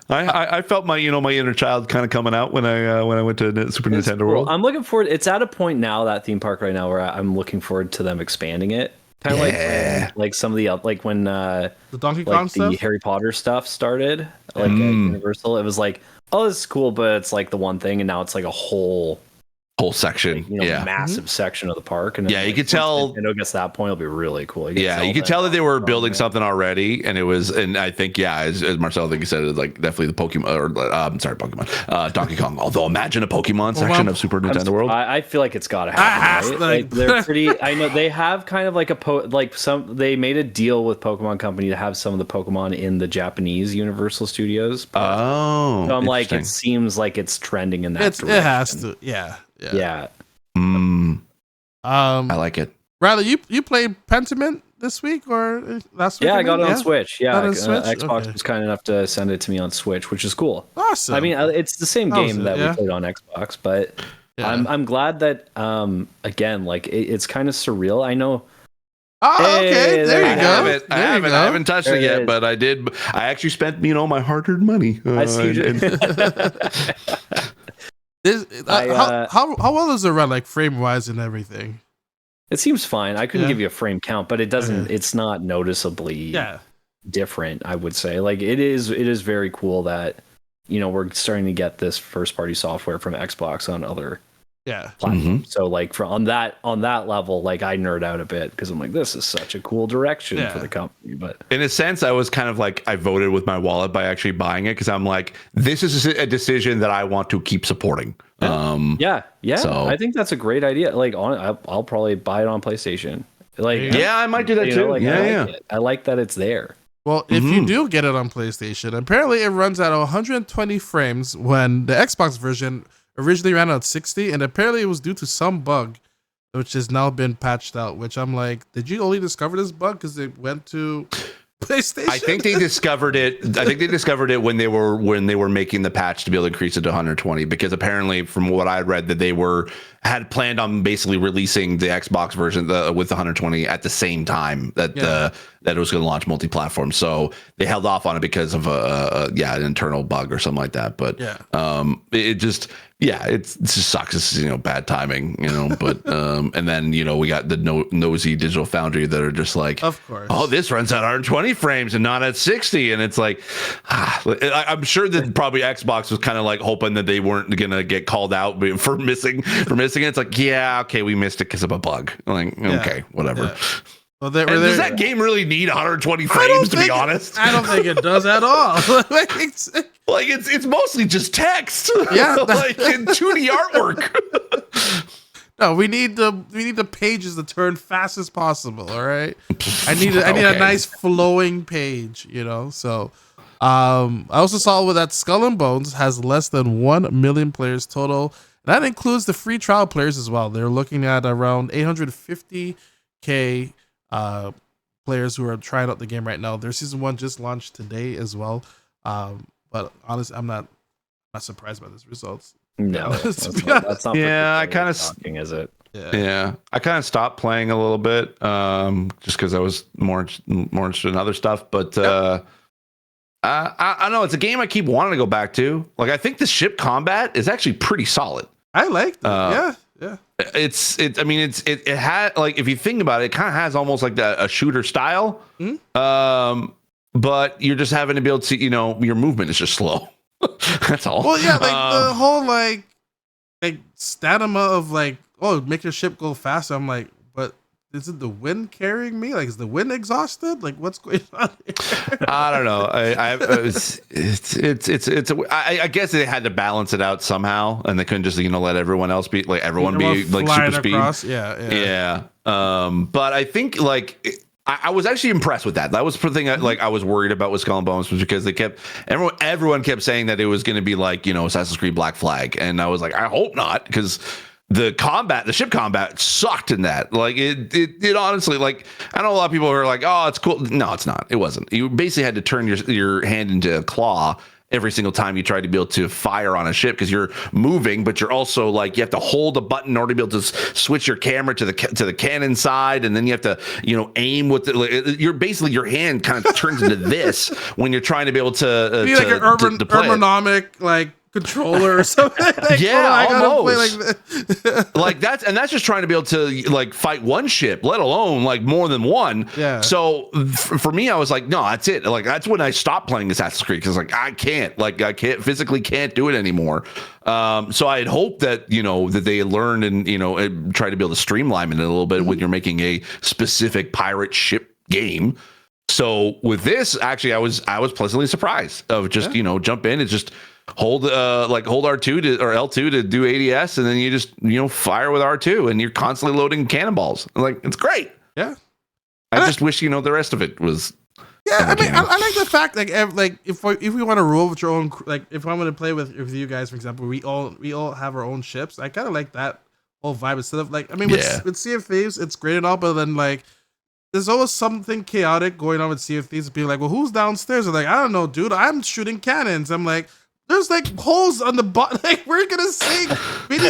[SPEAKER 2] I felt my my inner child kind of coming out when I went to Super Nintendo World.
[SPEAKER 3] I'm looking forward. It's at a point now, that theme park right now, where I'm looking forward to them expanding it. Kind of like some of the when
[SPEAKER 1] the Donkey Kong stuff,
[SPEAKER 3] the Harry Potter stuff started, at Universal. It was oh, this is cool, but it's the one thing, and now it's a whole
[SPEAKER 2] whole section,
[SPEAKER 3] massive section of the park. And
[SPEAKER 2] you could tell
[SPEAKER 3] Nintendo gets that point, it'll be really cool.
[SPEAKER 2] You could tell that they were building something already, and it was, and I think, as Marcel, I think he said, it like definitely the Pokemon, Donkey Kong. Although imagine a Pokemon section of Super Nintendo World.
[SPEAKER 3] I feel like it's got to happen. Right? Like, they're pretty. I know they have kind of like they made a deal with Pokemon Company to have some of the Pokemon in the Japanese Universal Studios. So I'm like, it seems like it's trending in that direction.
[SPEAKER 1] It has to, yeah.
[SPEAKER 2] I like it.
[SPEAKER 1] Riley, you played Pentiment this week or last week?
[SPEAKER 3] Yeah, I got it on Switch. Yeah, Xbox
[SPEAKER 1] Okay.
[SPEAKER 3] was kind enough to send it to me on Switch, which is cool.
[SPEAKER 1] Awesome.
[SPEAKER 3] I mean, it's the same game that we played on Xbox, but I'm glad that again, like it's kind of surreal. I know.
[SPEAKER 1] Oh, okay. There you go.
[SPEAKER 2] I haven't touched it yet, but I did. I actually spent my hard-earned money.
[SPEAKER 3] I see.
[SPEAKER 1] How well does it run, like frame wise and everything?
[SPEAKER 3] It seems fine. I couldn't give you a frame count, but it doesn't. It's not noticeably different. I would say, like it is very cool that we're starting to get this first party software from Xbox on other platforms. So like on that level, like I nerd out a bit because I'm like, this is such a cool direction for the company. But
[SPEAKER 2] in a sense, I was kind of like, I voted with my wallet by actually buying it because I'm like, this is a decision that I want to keep supporting.
[SPEAKER 3] So I think that's a great idea. Like I'll probably buy it on PlayStation. Like
[SPEAKER 2] I might do that too.
[SPEAKER 3] I like that it's there.
[SPEAKER 1] Well, if you do get it on PlayStation, apparently it runs at 120 frames when the Xbox version originally ran at 60, and apparently it was due to some bug which has now been patched out, which I'm like, did you only discover this bug because it went to PlayStation?
[SPEAKER 2] I think they discovered it when they were making the patch to be able to increase it to 120, because apparently from what I read that they had planned on basically releasing the Xbox version with the 120 at the same time that that it was going to launch multi-platform. So they held off on it because of an internal bug or something like that. But it just it just sucks. It's bad timing, but and then we got the nosy Digital Foundry that are just like,
[SPEAKER 1] of course,
[SPEAKER 2] oh, this runs at 120 frames and not at 60, and it's like I'm sure that probably Xbox was kind of like hoping that they weren't gonna get called out for missing it. It's like, okay, we missed it because of a bug. Like, okay, whatever.
[SPEAKER 1] Yeah. Well,
[SPEAKER 2] does that game really need 120 frames, to be honest?
[SPEAKER 1] I don't think it does at all.
[SPEAKER 2] it's mostly just text.
[SPEAKER 1] Yeah,
[SPEAKER 2] like in 2D artwork.
[SPEAKER 1] No, we need the pages to turn fast as possible. All right, I need a nice flowing page. So I also saw that Skull and Bones has less than 1 million players total. That includes the free trial players as well. They're looking at around 850K players who are trying out the game right now. Their season 1 just launched today as well. But honestly, I'm not surprised by these results.
[SPEAKER 3] No, that's not
[SPEAKER 2] I kind of
[SPEAKER 3] shocking, is it?
[SPEAKER 2] Yeah, I kind of stopped playing a little bit just because I was more interested in other stuff. But I know it's a game I keep wanting to go back to. Like, I think the ship combat is actually pretty solid.
[SPEAKER 1] I like it. Yeah.
[SPEAKER 2] It had, like, if you think about it, it kind of has almost like a shooter style. But you're just having to be able to, your movement is just slow. That's all.
[SPEAKER 1] Well, yeah, like the whole like stamina of like, oh, make your ship go faster. I'm like, but is it the wind carrying me? Like, is the wind exhausted? Like, what's going on here?
[SPEAKER 2] I don't know. I guess they had to balance it out somehow, and they couldn't just let everyone else be like everyone be like super
[SPEAKER 1] across.
[SPEAKER 2] speed.
[SPEAKER 1] Yeah.
[SPEAKER 2] But I think like. I was actually impressed with that. That was the thing I was worried about with Skull and Bones, was because everyone kept saying that it was going to be like, Assassin's Creed Black Flag. And I was like, I hope not, because the ship combat sucked in that. Like it honestly, like, I know a lot of people are like, oh, it's cool. No, it's not. It wasn't. You basically had to turn your hand into a claw every single time you tried to be able to fire on a ship, because you're moving, but you're also like, you have to hold a button in order to be able to switch your camera to the cannon side, and then you have to aim with you're basically, your hand kind of turns into this when you're trying to be able to
[SPEAKER 1] be like an ergonomic like controller or something. Like,
[SPEAKER 2] yeah,
[SPEAKER 1] I gotta
[SPEAKER 2] almost.
[SPEAKER 1] play like that.
[SPEAKER 2] Like that's just trying to be able to like fight one ship, let alone like more than one.
[SPEAKER 1] Yeah.
[SPEAKER 2] So for me, I was like, no, that's it. Like that's when I stopped playing Assassin's Creed because like I can't physically do it anymore. So I had hoped that that they learned and try to be able to streamline it a little bit when you're making a specific pirate ship game. So with this, actually, I was pleasantly surprised of just jump in and just hold R2 or L2 to do ADS, and then you just fire with R2, and you're constantly loading cannonballs. Like it's great.
[SPEAKER 1] Yeah,
[SPEAKER 2] I just wish the rest of it was.
[SPEAKER 1] Yeah, I mean, I like the fact like if we want to roll with your own, like if I want to play with you guys, for example, we all have our own ships. I kind of like that whole vibe instead of like, I mean, with Sea of Thieves, it's great and all, but then like there's always something chaotic going on with Sea of Thieves. Being like, well, who's downstairs? I'm like, I don't know, dude. I'm shooting cannons. I'm like, there's like holes on the bottom. Like, we're gonna sink.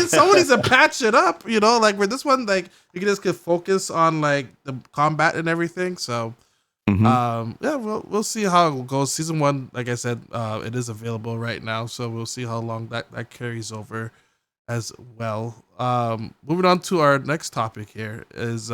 [SPEAKER 1] Someone needs to patch it up. Like where this one, like you can just focus on like the combat and everything. So, yeah, we'll see how it goes. Season 1, like I said, it is available right now. So we'll see how long that carries over as well. Moving on to our next topic here is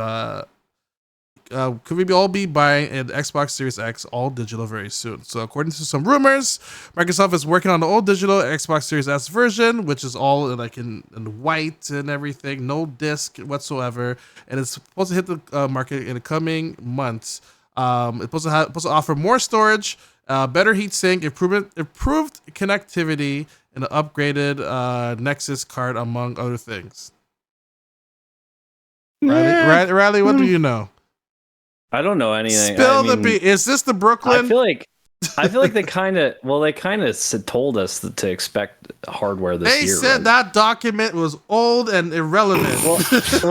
[SPEAKER 1] could we all be buying an Xbox Series X all digital very soon? So according to some rumors, Microsoft is working on the all digital Xbox Series S version, which is all like in white and everything, no disc whatsoever, and it's supposed to hit the market in the coming months. It's supposed to offer more storage, better heatsink, improved connectivity, and an upgraded Nexus card, among other things. Riley, what do you know?
[SPEAKER 3] I don't know anything.
[SPEAKER 1] Spill the beat. Is this the Brooklyn?
[SPEAKER 3] I feel like they kind of told us to expect hardware this year.
[SPEAKER 1] They said that document was old and irrelevant.
[SPEAKER 3] Well,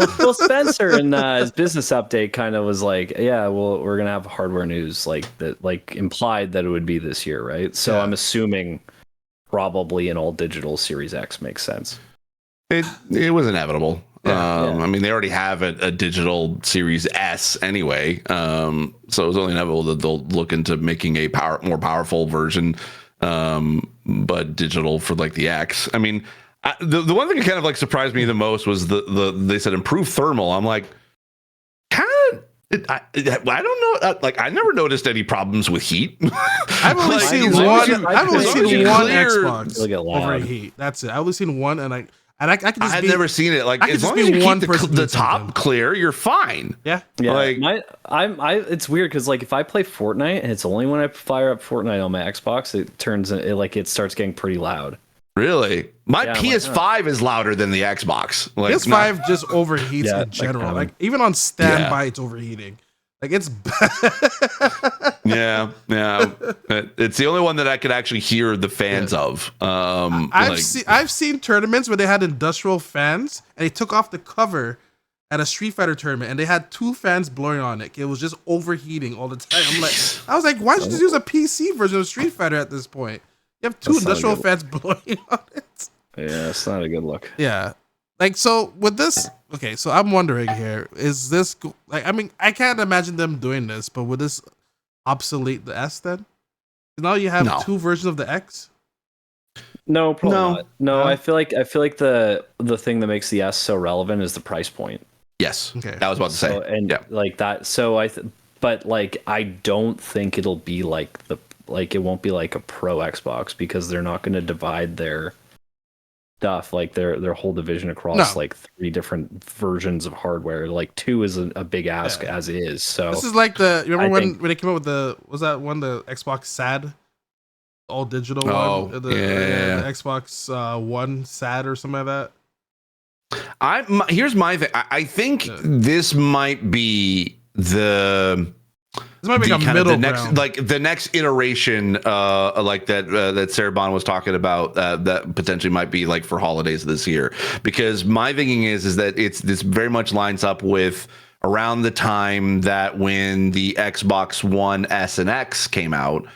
[SPEAKER 3] Phil Spencer in his business update kind of was like, yeah, well, we're gonna have hardware news like that, like implied that it would be this year, right? So I'm assuming probably an all digital Series X makes sense.
[SPEAKER 2] It was inevitable. I mean, they already have a digital Series S anyway, so it was only inevitable that they'll look into making a more powerful version, but digital for like the X. I mean, the one thing that kind of like surprised me the most was they said improved thermal. I'm like, I don't know. Like, I never noticed any problems with heat.
[SPEAKER 1] I've only seen one. I've only seen one Xbox overheat. That's it. I've only seen one, and I can just
[SPEAKER 2] never seen it. Like, as long as you keep the top clear, you're fine.
[SPEAKER 1] Yeah.
[SPEAKER 3] Like, it's weird because like if I play Fortnite, and it's only when I fire up Fortnite on my Xbox, it starts getting pretty loud.
[SPEAKER 2] Really? My PS5 is louder than the Xbox. Like,
[SPEAKER 1] PS5 just overheats in general. Like even on standby, it's overheating. Like it's bad.
[SPEAKER 2] yeah. It's the only one that I could actually hear the fans of.
[SPEAKER 1] I've seen tournaments where they had industrial fans and they took off the cover at a Street Fighter tournament and they had 2 fans blowing on it. It was just overheating all the time. I was like, why don't you just use a PC version of Street Fighter at this point? You have 2 industrial fans blowing on it.
[SPEAKER 3] Yeah, it's not a good look.
[SPEAKER 1] Yeah. Like, so with this, okay, so I'm wondering here, is this, like, I mean, I can't imagine them doing this, but would this obsolete the S then? Now you have 2 versions of the X?
[SPEAKER 3] No, probably not. No, I feel like the thing that makes the S so relevant is the price point.
[SPEAKER 2] Yes. Okay. I was about to say.
[SPEAKER 3] Like that. So but like, I don't think it'll be it won't be like a pro Xbox because they're not going to divide their stuff, like their whole division across like 3 different versions of hardware. Like 2 is a big ask as is. So
[SPEAKER 1] this is like remember when they came up with the Xbox SAD, all digital one, the Xbox One SAD or something like that.
[SPEAKER 2] Here's my thing. I think this might be the next iteration, like that Sarabon was talking about, that potentially might be like for holidays this year. Because my thinking is that this very much lines up with around the time that when the Xbox One S and X came out.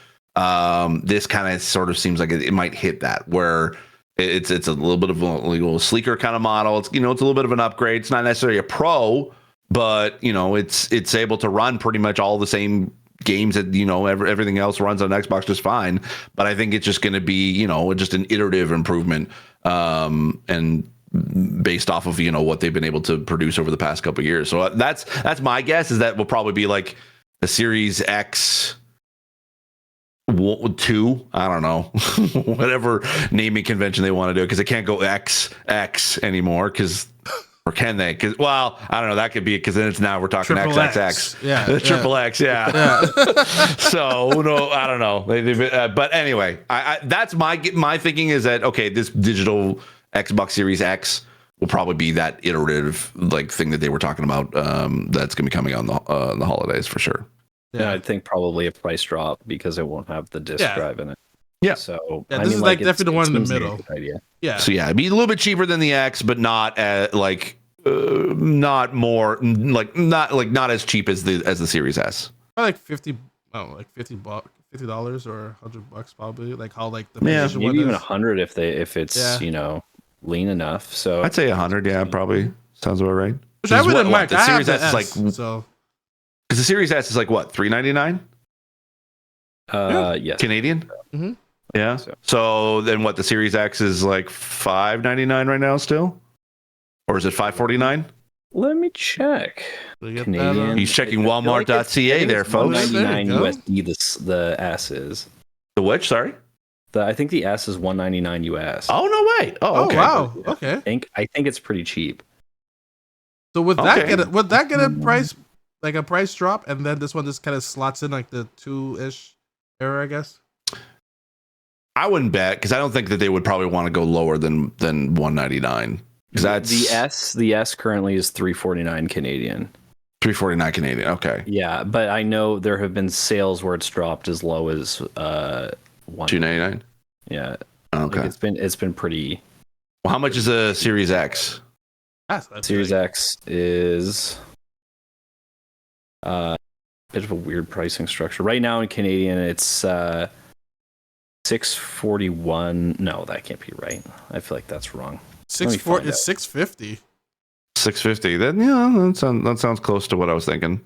[SPEAKER 2] This kind of sort of seems like it might hit that where it's a little bit of a little sleeker kind of model. It's it's a little bit of an upgrade. It's not necessarily a pro. But it's able to run pretty much all the same games that everything else runs on Xbox just fine. But I think it's just going to be just an iterative improvement, and based off of what they've been able to produce over the past couple of years. So that's my guess, is that will probably be like a Series X 2, I don't know, whatever naming convention they want to do, because they can't go XX anymore, or can they? Because, well, I don't know. That could be, because then we're talking XXX.
[SPEAKER 1] Yeah.
[SPEAKER 2] The triple X. Yeah. So, no, I don't know. But anyway, that's my thinking, is that, okay, this digital Xbox Series X will probably be that iterative thing that they were talking about, that's going to be coming on the holidays for sure.
[SPEAKER 3] Yeah, I think probably a price drop, because it won't have the disc drive in it.
[SPEAKER 2] Yeah.
[SPEAKER 3] So
[SPEAKER 1] this is definitely the one in the middle.
[SPEAKER 3] Idea.
[SPEAKER 1] Yeah.
[SPEAKER 2] So yeah, it'd be a little bit cheaper than the X, but not not more not as cheap as the Series S.
[SPEAKER 1] Probably $50 or $100 probably. Like how the
[SPEAKER 3] maybe even 100 if it's lean enough. So
[SPEAKER 2] I'd say 100. Yeah, probably sounds about right.
[SPEAKER 1] Which I wouldn't mind.
[SPEAKER 2] The Series S is
[SPEAKER 1] so.
[SPEAKER 2] Because the Series S is what, $399?
[SPEAKER 3] Yes.
[SPEAKER 2] Canadian.
[SPEAKER 1] Mm-hmm.
[SPEAKER 2] Yeah. So then what? The Series X is $599 right now still, or is it $549?
[SPEAKER 3] Let me check.
[SPEAKER 2] Canadian. He's checking Walmart.ca there, folks.
[SPEAKER 3] $199 USD. The S is.
[SPEAKER 2] The which? Sorry.
[SPEAKER 3] I think the S is $199 US.
[SPEAKER 2] Oh no way! Oh, okay.
[SPEAKER 1] Wow. Okay.
[SPEAKER 3] I think it's pretty cheap.
[SPEAKER 1] So would that get a price, like a price drop, and then this one just kind of slots in like the 2-ish era, I guess?
[SPEAKER 2] I wouldn't bet, because I don't think that they would probably want to go lower than $199. Because that's
[SPEAKER 3] the S currently is $349 Canadian.
[SPEAKER 2] $349 Canadian. Okay.
[SPEAKER 3] Yeah, but I know there have been sales where it's dropped as low as
[SPEAKER 2] $299.
[SPEAKER 3] Yeah.
[SPEAKER 2] Okay.
[SPEAKER 3] It's been pretty.
[SPEAKER 2] Well, how much is a Series X?
[SPEAKER 1] That's
[SPEAKER 3] Series X is a bit of a weird pricing structure. Right now in Canadian, it's $641. No, that can't be right. I feel like that's wrong.
[SPEAKER 1] $640. It's $650.
[SPEAKER 2] $650. Then yeah, that sounds close to what I was thinking.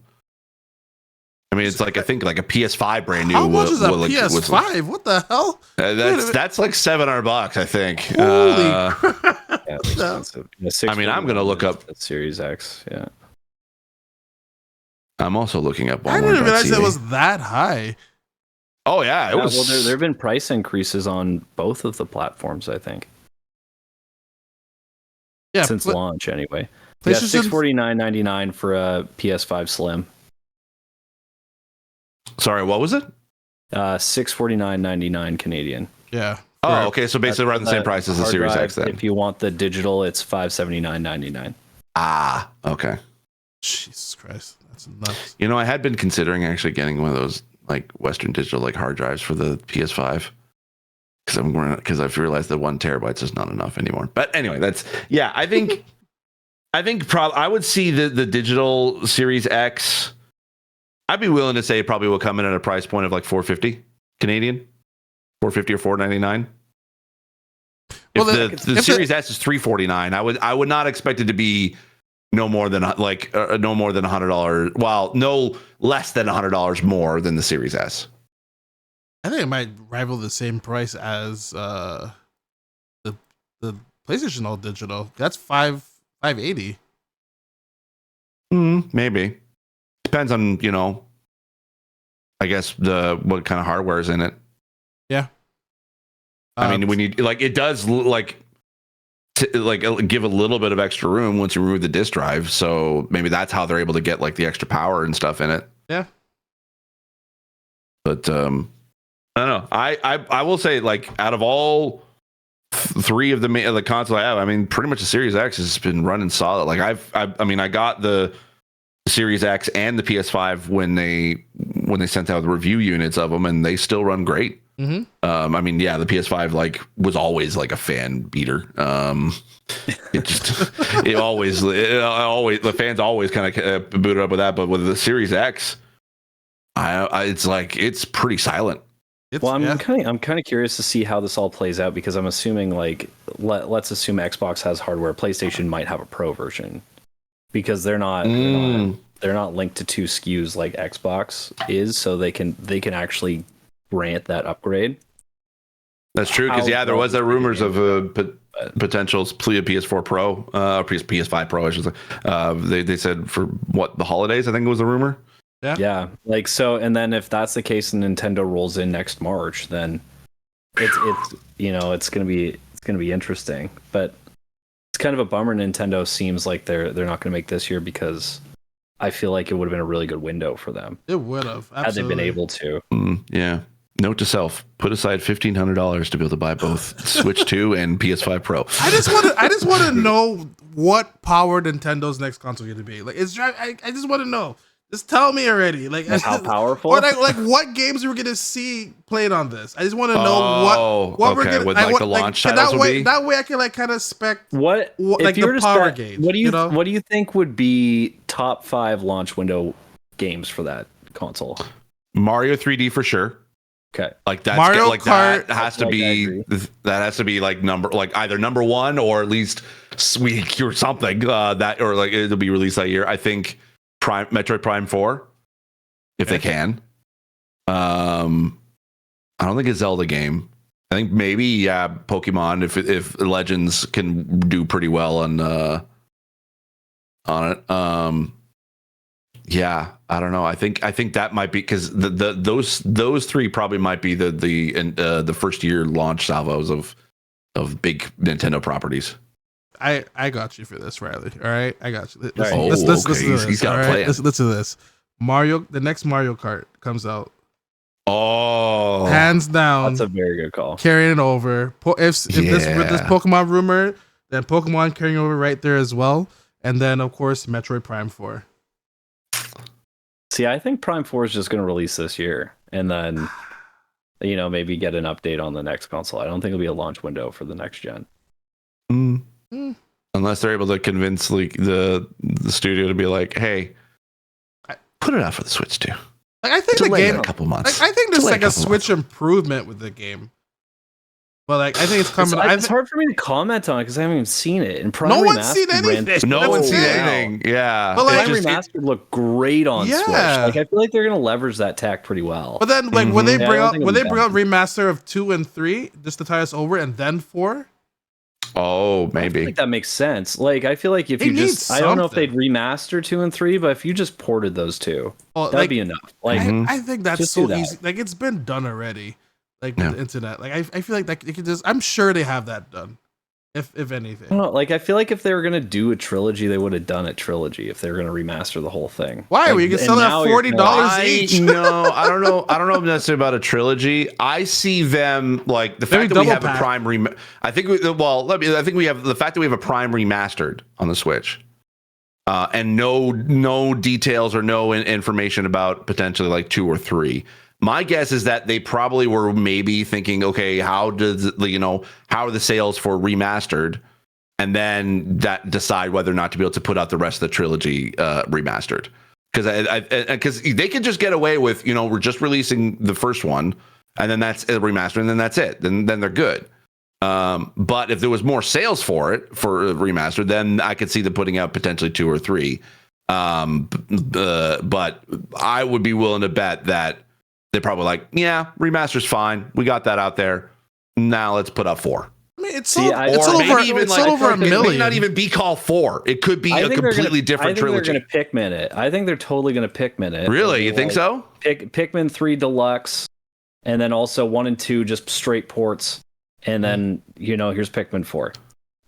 [SPEAKER 2] I mean, it's I think a PS5 brand new.
[SPEAKER 1] How much is a PS5? What the hell?
[SPEAKER 2] That's like $700, I think.
[SPEAKER 1] Holy crap!
[SPEAKER 3] Yeah, expensive.
[SPEAKER 2] I mean, I'm gonna look up
[SPEAKER 3] Series X. Yeah.
[SPEAKER 2] I'm also looking up Walmart.
[SPEAKER 1] I didn't realize it was that high.
[SPEAKER 2] Oh yeah, it was.
[SPEAKER 3] Well, there have been price increases on both of the platforms, I think.
[SPEAKER 1] Yeah,
[SPEAKER 3] since launch anyway. Yeah, $649.99 for a PS5 Slim.
[SPEAKER 2] Sorry, what was it?
[SPEAKER 3] $649.99 Canadian.
[SPEAKER 1] Yeah.
[SPEAKER 2] Oh, okay. So basically, around the same price as the Series X. Then,
[SPEAKER 3] if you want the digital, it's $579.99.
[SPEAKER 2] Ah, okay.
[SPEAKER 1] Jesus Christ, that's nuts.
[SPEAKER 2] I had been considering actually getting one of those Western Digital hard drives for the PS5, because I've realized that 1 terabyte is not enough anymore. But anyway, I think I would see the digital Series X. I'd be willing to say it probably will come in at a price point of $450 Canadian, $450 or $499. If the Series S is $349, I would not expect it to be no more than $100. Well, no less than $100 more than the Series S.
[SPEAKER 1] I think it might rival the same price as the PlayStation All Digital. That's $580.
[SPEAKER 2] Maybe. Depends on, I guess what kind of hardware is in it.
[SPEAKER 1] Yeah.
[SPEAKER 2] I mean, when you it does give a little bit of extra room once you remove the disk drive. So maybe that's how they're able to get the extra power and stuff in it.
[SPEAKER 1] Yeah.
[SPEAKER 2] But I don't know. I will say, out of all 3 of the console I have, I mean, pretty much the Series X has been running solid. I got the Series X and the PS5 when they sent out the review units of them, and they still run great.
[SPEAKER 1] Mm-hmm.
[SPEAKER 2] I mean, yeah, the PS5 was always a fan beater. It always the fans always kind of booted up with that, but with the Series X, it's pretty silent.
[SPEAKER 3] I'm kind of curious to see how this all plays out, because I'm assuming let's assume Xbox has hardware, PlayStation might have a Pro version, because they're not linked to two SKUs like Xbox is, so they can actually grant that upgrade.
[SPEAKER 2] That's true, because there was that rumors of potential PS4 Pro, PS5 Pro, I should say. They said for the holidays, I think it was the rumor.
[SPEAKER 3] Yeah. Like, so, and then if that's the case and Nintendo rolls in next March, then it's gonna be interesting. But it's kind of a bummer. Nintendo seems like they're not gonna make this year, because I feel like it would have been a really good window for them.
[SPEAKER 1] It would have,
[SPEAKER 3] had they been able to.
[SPEAKER 2] Yeah. Note to self: put aside $1,500 to be able to buy both Switch 2 and PS5 Pro.
[SPEAKER 1] I just want to know what power Nintendo's next console is going to be. Like, I just want to know. Just tell me already. Like
[SPEAKER 3] how powerful?
[SPEAKER 1] Or like what games we're going to see played on this. I just want to know what we're going to.
[SPEAKER 2] With the launch titles will be.
[SPEAKER 1] That way I can like kind of spec
[SPEAKER 3] what
[SPEAKER 1] like the power gauge.
[SPEAKER 3] What do you think would be top 5 launch window games for that console?
[SPEAKER 2] Mario 3D for sure.
[SPEAKER 3] Okay,
[SPEAKER 2] like that's
[SPEAKER 1] Mario
[SPEAKER 2] like
[SPEAKER 1] Kart,
[SPEAKER 2] that has to be like either number 1 or at least Sweet or something that, or like it'll be released that year. I think Metroid Prime 4, if they can. I don't think a Zelda game. I think maybe Pokemon if Legends can do pretty well on it. Yeah, I don't know. I think that might be, because those three probably might be the first year launch salvos of big Nintendo properties.
[SPEAKER 1] I got you for this, Riley. All right, I got you.
[SPEAKER 2] He's got a plan.
[SPEAKER 1] Listen to this. The next Mario Kart comes out.
[SPEAKER 2] Oh,
[SPEAKER 1] hands down.
[SPEAKER 3] That's a very good call.
[SPEAKER 1] Carrying it over. If this Pokemon rumor, then Pokemon carrying over right there as well. And then, of course, Metroid Prime 4.
[SPEAKER 3] See, I think Prime 4 is just going to release this year, and then, maybe get an update on the next console. I don't think it'll be a launch window for the next gen.
[SPEAKER 2] Unless they're able to convince the studio to be like, hey, put it out for the Switch too.
[SPEAKER 1] Like, I think
[SPEAKER 2] delay
[SPEAKER 1] the game
[SPEAKER 2] a couple months.
[SPEAKER 1] Like, I think there's like a Switch improvement with the game. But like, I think it's coming.
[SPEAKER 3] It's hard for me to comment on it because I haven't even seen it. And
[SPEAKER 1] no one's seen anything.
[SPEAKER 2] No one's seen anything. Yeah,
[SPEAKER 3] but like, Remastered looked great on Switch. Like, I feel like they're gonna leverage that tack pretty well.
[SPEAKER 1] But then, like, when they bring out remaster of 2 and 3 just to tie us over, and then 4.
[SPEAKER 2] Oh, maybe.
[SPEAKER 3] I think that makes sense. Like, I feel like if you just, I don't know if they'd remaster 2 and 3, but if you just ported those two, that'd be enough. Like,
[SPEAKER 1] I think that's so easy. Like, it's been done already. Like with the internet, like I feel like that you can just. I'm sure they have that done, if anything.
[SPEAKER 3] I don't know, like I feel like if they were gonna do a trilogy, they would have done a trilogy. If they were gonna remaster the whole thing,
[SPEAKER 1] why?
[SPEAKER 3] Like,
[SPEAKER 1] well, you can sell it at $40 each.
[SPEAKER 2] No, I don't know. I don't know necessarily about a trilogy. I see them like the fact that we have a Prime I think we have the fact that we have a Prime remastered on the Switch, and no details or no information about potentially like 2 or 3. My guess is that they probably were maybe thinking, okay, how are the sales for remastered, and then that decide whether or not to be able to put out the rest of the trilogy remastered. Because they could just get away with, we're just releasing the first one, and then that's a remaster, and then that's it. Then they're good. But if there was more sales for remastered, then I could see them putting out potentially 2 or 3. But I would be willing to bet that they're probably like, yeah, remaster's fine. We got that out there. Now let's put up 4.
[SPEAKER 1] I mean, it's over $1 million.
[SPEAKER 2] It may not even be called 4. It could be a completely different trilogy.
[SPEAKER 3] They're going to Pikmin it. I think they're totally going to Pikmin it.
[SPEAKER 2] Really? You think so?
[SPEAKER 3] Pikmin 3 Deluxe, and then also 1 and 2 just straight ports, and then here's Pikmin 4.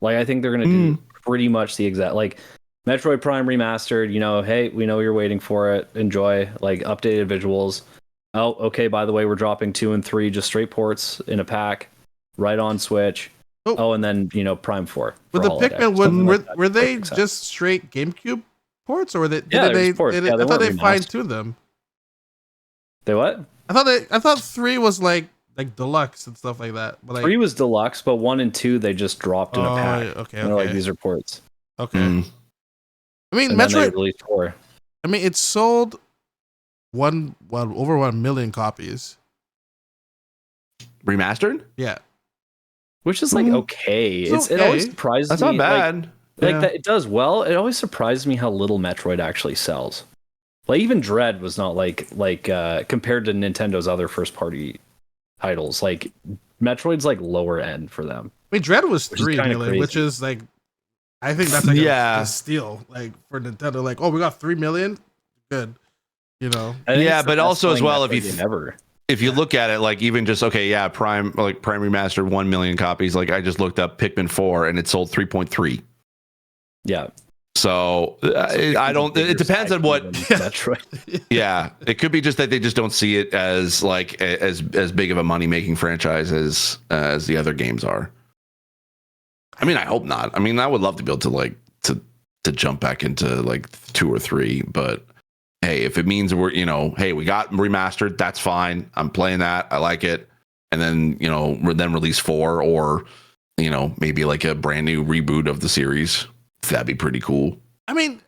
[SPEAKER 3] Like, I think they're going to do pretty much the exact, like, Metroid Prime remastered. Hey, we know you're waiting for it. Enjoy, like, updated visuals. Oh, okay, by the way, we're dropping 2 and 3 just straight ports in a pack right on Switch. Oh, and then, Prime 4.
[SPEAKER 1] With the Pikmin, were they just straight GameCube ports, or were they? I thought they fine-tuned them.
[SPEAKER 3] They what?
[SPEAKER 1] I thought 3 was like deluxe and stuff like that. But
[SPEAKER 3] 3 was deluxe, but 1 and 2 they just dropped in a pack.
[SPEAKER 1] Okay.
[SPEAKER 3] They're like, these are ports.
[SPEAKER 1] Okay. I mean, Metroid. I mean, it sold over 1 million copies.
[SPEAKER 2] Remastered?
[SPEAKER 1] Yeah.
[SPEAKER 3] Which is like okay. It always surprises me.
[SPEAKER 2] That's not bad.
[SPEAKER 3] Like that, it does well. It always surprises me how little Metroid actually sells. Like even Dread was not like compared to Nintendo's other first party titles. Like Metroid's like lower end for them.
[SPEAKER 1] I mean, Dread was 3 million, which is like, I think that's like a steal, like for Nintendo. Like, oh, we got 3 million, good, you know.
[SPEAKER 2] Yeah, but also as well, if you look at it, like even just Prime Remastered 1 million copies. Like I just looked up Pikmin 4 and it sold 3.3.
[SPEAKER 3] Yeah.
[SPEAKER 2] So I don't. It depends on what. Yeah, it could be just that they just don't see it as like as big of a money making franchise as the other games are. I mean, I hope not. I mean, I would love to be able to jump back into like 2 or 3, but hey, if it means we're we got remastered, that's fine. I'm playing that. I like it, and then then release 4 or maybe like a brand new reboot of the series. That'd be pretty cool.
[SPEAKER 1] I mean,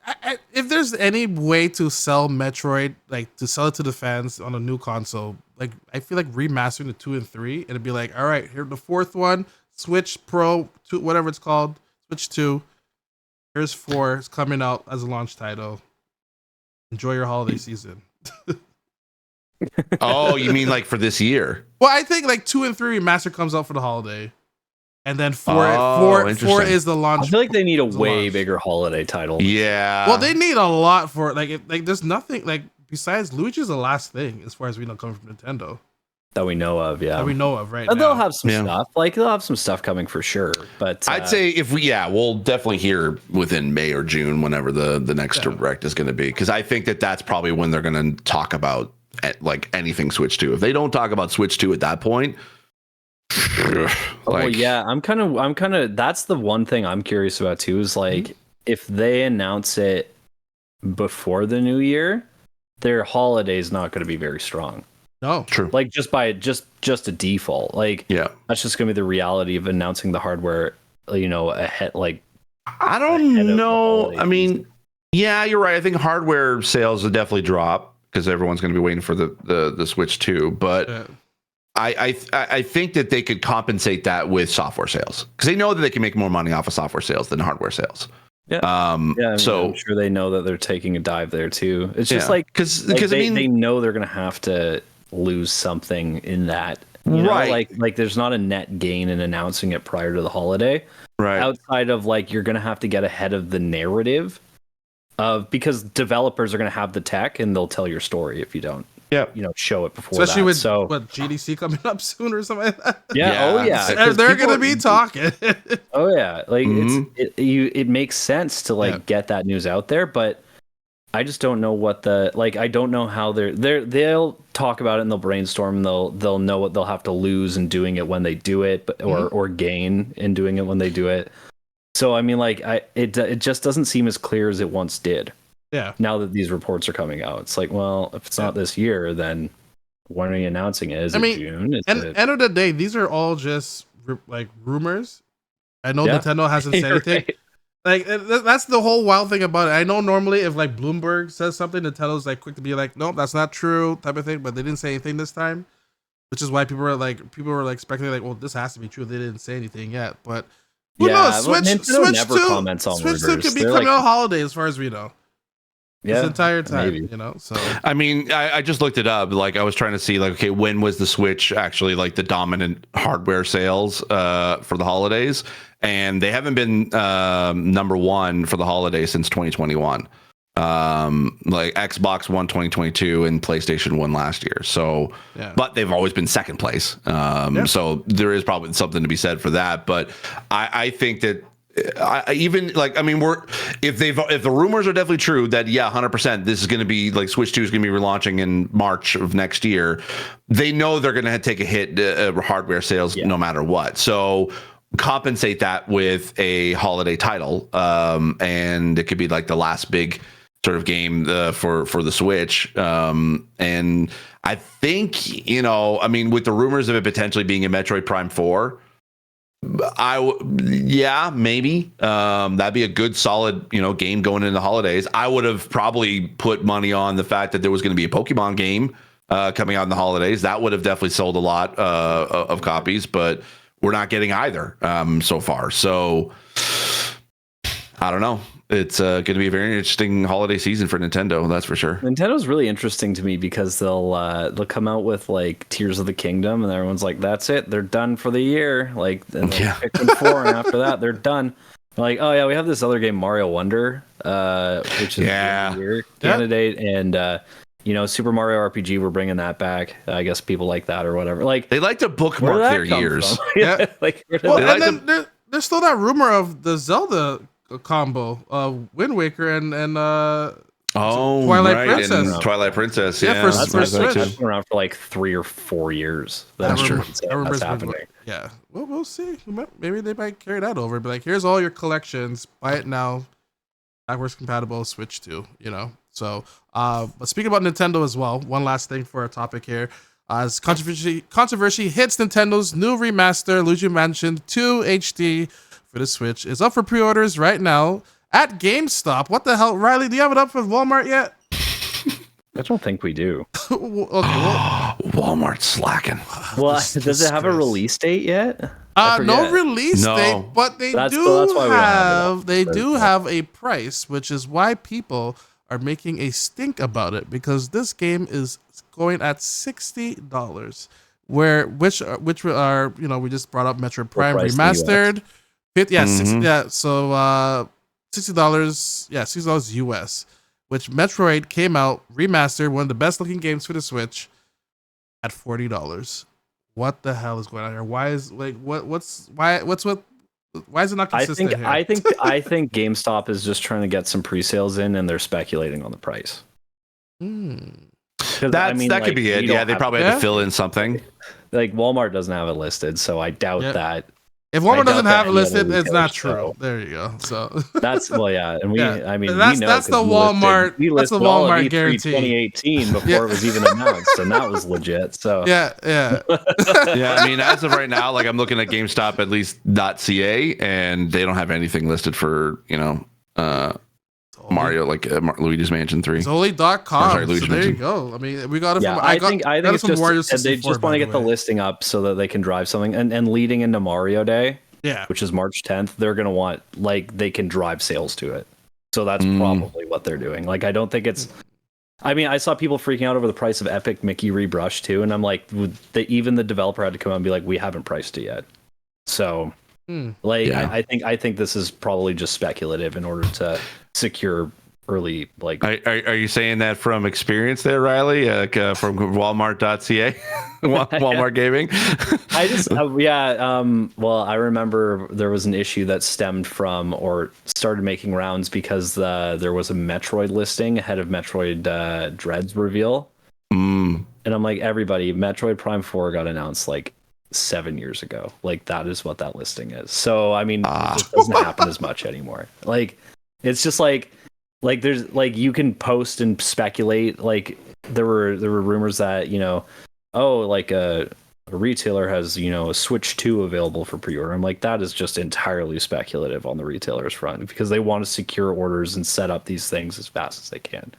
[SPEAKER 1] if there's any way to sell Metroid, like to sell it to the fans on a new console, like I feel like remastering the 2 and 3, it'd be like, all right, here's the 4th one, Switch Pro, 2, whatever it's called, Switch 2. Here's 4. It's coming out as a launch title. Enjoy your holiday season.
[SPEAKER 2] Oh, you mean like for this year?
[SPEAKER 1] Well, I think like 2 and 3 remaster comes out for the holiday. And then 4 is the launch.
[SPEAKER 3] I feel like they need a way bigger holiday title.
[SPEAKER 2] Yeah.
[SPEAKER 1] Well, they need a lot for it. Like there's nothing like besides Luigi's the last thing as far as we know coming from Nintendo
[SPEAKER 3] that we know of. Yeah,
[SPEAKER 1] that we know of right
[SPEAKER 3] and
[SPEAKER 1] now.
[SPEAKER 3] They'll have some stuff. Like they'll have some stuff coming for sure. But
[SPEAKER 2] I'd say we'll definitely hear within May or June whenever the next direct is going to be, because I think that's probably when they're going to talk about like anything Switch 2. If they don't talk about Switch 2 at that point.
[SPEAKER 3] I'm kind of that's the one thing I'm curious about too, is like if they announce it before the new year, their holiday is not going to be very strong.
[SPEAKER 1] No,
[SPEAKER 2] true.
[SPEAKER 3] Like just a default. Like that's just going to be the reality of announcing the hardware, ahead. Like
[SPEAKER 2] I don't know. I mean, yeah, you're right. I think hardware sales will definitely drop because everyone's going to be waiting for the Switch 2, but I think that they could compensate that with software sales, because they know that they can make more money off of software sales than hardware sales.
[SPEAKER 3] Yeah. So I'm sure they know that they're taking a dive there too. It's just because they know they're going to have to lose something in that. Right. Like there's not a net gain in announcing it prior to the holiday.
[SPEAKER 2] Right.
[SPEAKER 3] Outside of like you're going to have to get ahead of the narrative because developers are going to have the tech and they'll tell your story if you don't.
[SPEAKER 2] Yeah,
[SPEAKER 3] show it before
[SPEAKER 1] especially
[SPEAKER 3] that.
[SPEAKER 1] with
[SPEAKER 3] so
[SPEAKER 1] GDC coming up soon or something like that.
[SPEAKER 3] Yeah.
[SPEAKER 1] They're gonna be talking.
[SPEAKER 3] Like it makes sense to get that news out there, but I just don't know what I don't know how they'll talk about it and they'll brainstorm and they'll know what they'll have to lose in doing it when they do it, or gain in doing it when they do it. So I mean, it just doesn't seem as clear as it once did.
[SPEAKER 1] Yeah.
[SPEAKER 3] Now that these reports are coming out, it's like, well, if it's not this year, then when are you announcing it? Is it June?
[SPEAKER 1] End of the day, these are all just like rumors. I know Nintendo hasn't said anything. Like that's the whole wild thing about it. I know normally if like Bloomberg says something, Nintendo's like quick to be like, nope, that's not true, type of thing. But they didn't say anything this time, which is why people were like speculating like, well, this has to be true. They didn't say anything yet, but who knows? Switch
[SPEAKER 3] never comments on rumors.
[SPEAKER 1] Switch 2 could be coming out holiday as far as we know. This entire time,
[SPEAKER 3] maybe.
[SPEAKER 1] So
[SPEAKER 2] I mean, I just looked it up. Like I was trying to see, like, okay, when was the Switch actually like the dominant hardware sales for the holidays? And they haven't been number one for the holidays since 2021. Like Xbox One 2022 and PlayStation 1 last year. So, but they've always been second place. So there is probably something to be said for that. But I think that. If the rumors are definitely true that 100% this is going to be like Switch 2 is going to be relaunching in March of next year, they know they're going to take a hit hardware sales no matter what. So compensate that with a holiday title, and it could be like the last big sort of game for the Switch. And I think with the rumors of it potentially being a Metroid Prime 4. Maybe that'd be a good solid game going into the holidays. I would have probably put money on the fact that there was going to be a Pokemon game coming out in the holidays. That would have definitely sold a lot of copies, but we're not getting either so far. So I don't know. it's going to be a very interesting holiday season for Nintendo. That's for sure.
[SPEAKER 3] Nintendo's really interesting to me because they'll come out with like Tears of the Kingdom, and everyone's like, "That's it, they're done for the year." Like, and Pikmin 4, and after that, they're done. Like, oh yeah, we have this other game, Mario Wonder, which is a year candidate, and Super Mario RPG. We're bringing that back. I guess people like that or whatever. Like,
[SPEAKER 2] they like to bookmark their years.
[SPEAKER 1] Yeah,
[SPEAKER 3] like,
[SPEAKER 1] and then there's still that rumor of the Zelda combo, Wind Waker and Twilight Princess.
[SPEAKER 2] And Twilight Princess.
[SPEAKER 1] Yeah, for Switch.
[SPEAKER 3] That's been around for like 3 or 4 years.
[SPEAKER 2] That's true.
[SPEAKER 3] That's happening.
[SPEAKER 1] Yeah, well, we'll see. Maybe they might carry that over. Be like, here's all your collections. Buy it now. Backwards compatible. Switch 2. So, but speaking about Nintendo as well, one last thing for our topic here. As controversy hits Nintendo's new remaster, Luigi Mansion 2 HD for the Switch is up for pre-orders right now at GameStop. What the hell, Riley? Do you have it up for Walmart yet?
[SPEAKER 3] I don't think we do.
[SPEAKER 2] Walmart's slacking.
[SPEAKER 3] Well, does it have a release date yet?
[SPEAKER 1] No release date, but they do have a price, which is why people are making a stink about it, because this game is going at $60, which are we just brought up Metroid Prime Remastered. $60, $60 US, which Metroid came out remastered, one of the best looking games for the Switch, at $40. What the hell is going on here? Why is why is it not consistent here?
[SPEAKER 3] I think GameStop is just trying to get some pre-sales in, and they're speculating on the price.
[SPEAKER 2] That could be it. Yeah, they probably had to fill in something.
[SPEAKER 3] Like, Walmart doesn't have it listed, so I doubt that.
[SPEAKER 1] If Walmart doesn't have it listed, it's not true. There you go. So
[SPEAKER 3] that's and
[SPEAKER 1] that's the Walmart. That's the Walmart guarantee.
[SPEAKER 3] 2018 before it was even announced, and that was legit. So
[SPEAKER 1] yeah.
[SPEAKER 2] I mean, as of right now, like, I'm looking at GameStop at least .ca, and they don't have anything listed for Mario, like Luigi's Mansion 3.
[SPEAKER 1] It's only .com. Sorry, so there you go. I mean, we got it from. I think it's just
[SPEAKER 3] they just want to get the listing up so that they can drive something. And leading into Mario Day, which is March 10th, they're gonna want, like, they can drive sales to it. So that's probably what they're doing. Like, I don't think it's. I mean, I saw people freaking out over the price of Epic Mickey Rebrush too, and I'm like, even the developer had to come out and be like, we haven't priced it yet. So. I think this is probably just speculative in order to secure early, like.
[SPEAKER 2] Are you saying that from experience there, Riley? From Walmart.ca, Walmart Gaming? Well, I remember there was an issue that stemmed from or started making rounds because there was a Metroid listing ahead of Metroid Dread's reveal, and I'm like, everybody, Metroid Prime 4 got announced like 7 years ago. Like, that is what that listing is. So I mean, it just doesn't happen as much anymore. Like, it's just like there's, like, you can post and speculate. Like, there were rumors that like a retailer has a Switch 2 available for pre-order. I'm like, that is just entirely speculative on the retailer's front, because they want to secure orders and set up these things as fast as they can.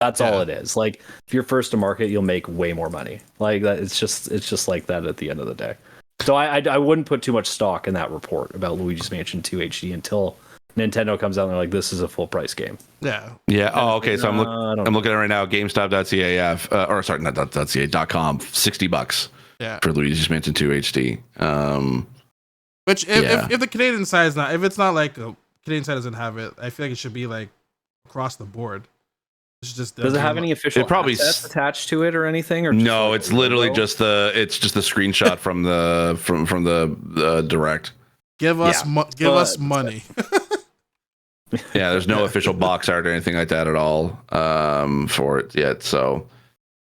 [SPEAKER 2] That's all it is. Like, if you're first to market, you'll make way more money. Like, that, it's just like that at the end of the day. So I wouldn't put too much stock in that report about Luigi's Mansion 2 HD until Nintendo comes out and they're like, this is a full price game.
[SPEAKER 1] Yeah.
[SPEAKER 2] Oh, okay. So I'm looking at it right now. GameStop.ca, .com, $60.
[SPEAKER 1] Yeah.
[SPEAKER 2] For Luigi's Mansion 2 HD.
[SPEAKER 1] Which if the Canadian side is not, if it's not like a Canadian side doesn't have it, I feel like it should be like across the board. Does it have any official assets attached to it or anything? Or
[SPEAKER 2] no, it's literally just the screenshot from the direct.
[SPEAKER 1] Give us money.
[SPEAKER 2] Yeah, there's no official box art or anything like that at all for it yet. So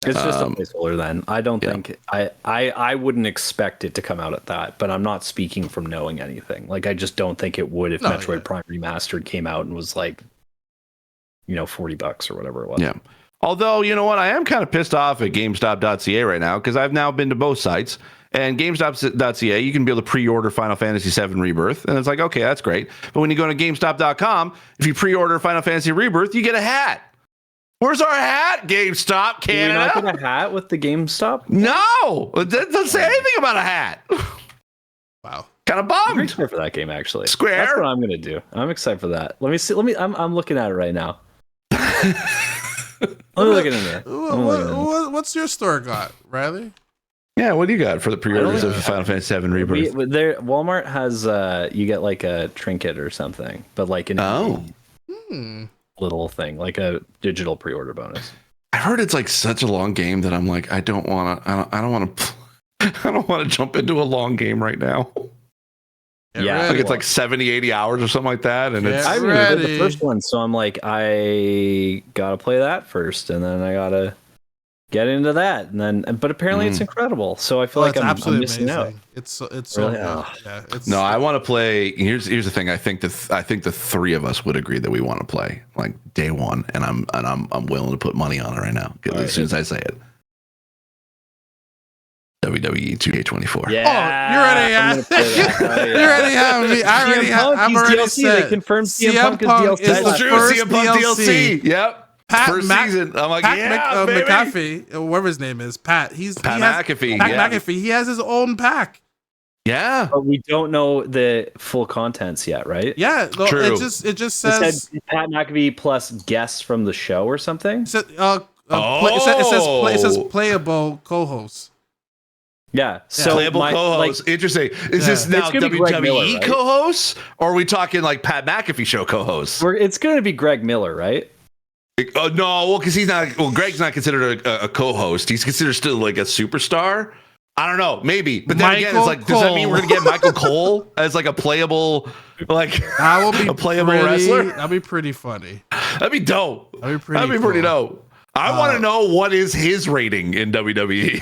[SPEAKER 3] it's just a placeholder. Then I don't think I wouldn't expect it to come out at that. But I'm not speaking from knowing anything. Like, I just don't think it would if Metroid Prime Remastered came out and was like, $40 or whatever it was.
[SPEAKER 2] Yeah. Although, you know what? I am kind of pissed off at GameStop.ca right now, because I've now been to both sites. And GameStop.ca, you can be able to pre-order Final Fantasy VII Rebirth. And it's like, okay, that's great. But when you go to GameStop.com, if you pre-order Final Fantasy Rebirth, you get a hat. Where's our hat, GameStop Canada?
[SPEAKER 3] You're not get a hat with the GameStop?
[SPEAKER 2] No! It doesn't say anything about a hat.
[SPEAKER 1] Wow.
[SPEAKER 2] Kind of
[SPEAKER 3] I'm
[SPEAKER 2] bummed.
[SPEAKER 3] excited for that game, actually.
[SPEAKER 2] Square.
[SPEAKER 3] That's what I'm gonna do. I'm excited for that. Let me see. I'm looking at it right now. Let me look at it in there.
[SPEAKER 1] What's your store got, Riley?
[SPEAKER 2] Yeah, what do you got for the pre-orders of Final Fantasy VII Rebirth?
[SPEAKER 3] Walmart has you get like a trinket or something, but like an little thing, like a digital pre-order bonus.
[SPEAKER 2] I've heard it's like such a long game that I'm like, I don't want to jump into a long game right now.
[SPEAKER 3] Yeah,
[SPEAKER 2] I think it's like 70, 80 hours or something like that. And
[SPEAKER 1] Yeah.
[SPEAKER 3] I haven't played the first one, so I'm like, I gotta play that first, and then I gotta get into that, and then. But apparently, it's incredible. So I feel like I'm missing out.
[SPEAKER 1] It's so
[SPEAKER 3] Really?
[SPEAKER 1] good. Yeah.
[SPEAKER 2] No, I want to play. Here's the thing. I think the three of us would agree that we want to play like day one, and I'm willing to put money on it right now as soon as I say it. WWE 2K24.
[SPEAKER 3] Yeah.
[SPEAKER 1] Oh, you already have. You already have me. I already have. I'm already
[SPEAKER 3] DLC.
[SPEAKER 1] set.
[SPEAKER 3] They confirmed CM Punk is
[SPEAKER 1] Punk
[SPEAKER 3] DLC.
[SPEAKER 1] is the
[SPEAKER 2] That's true.
[SPEAKER 1] first
[SPEAKER 2] CM Punk DLC. Yep.
[SPEAKER 1] First
[SPEAKER 2] season. I'm like, yeah, baby.
[SPEAKER 1] McAfee, whatever his name is, Pat.
[SPEAKER 2] McAfee.
[SPEAKER 1] Pat McAfee. He has his own pack.
[SPEAKER 2] Yeah.
[SPEAKER 3] But we don't know the full contents yet, right?
[SPEAKER 1] Yeah. No,
[SPEAKER 2] True.
[SPEAKER 1] It just
[SPEAKER 3] It
[SPEAKER 1] says
[SPEAKER 3] said Pat McAfee plus guests from the show or something.
[SPEAKER 1] it says playable co-host.
[SPEAKER 3] Yeah. So
[SPEAKER 2] Playable co-host. Interesting. Is this now
[SPEAKER 3] gonna be Greg
[SPEAKER 2] WWE
[SPEAKER 3] Miller, right?
[SPEAKER 2] co-hosts, or are we talking like Pat McAfee show co-hosts?
[SPEAKER 3] It's going to be Greg Miller, right?
[SPEAKER 2] No, well, because he's not. Well, Greg's not considered a co-host. He's considered still like a superstar. I don't know, maybe. But then again, it's like, does that mean we're gonna get Michael Cole as like a playable, like
[SPEAKER 1] That will be
[SPEAKER 2] a playable wrestler?
[SPEAKER 1] That'd be pretty funny.
[SPEAKER 2] That'd be dope.
[SPEAKER 1] That'd be pretty
[SPEAKER 2] pretty
[SPEAKER 1] cool.
[SPEAKER 2] dope. I want to know what is his rating in WWE.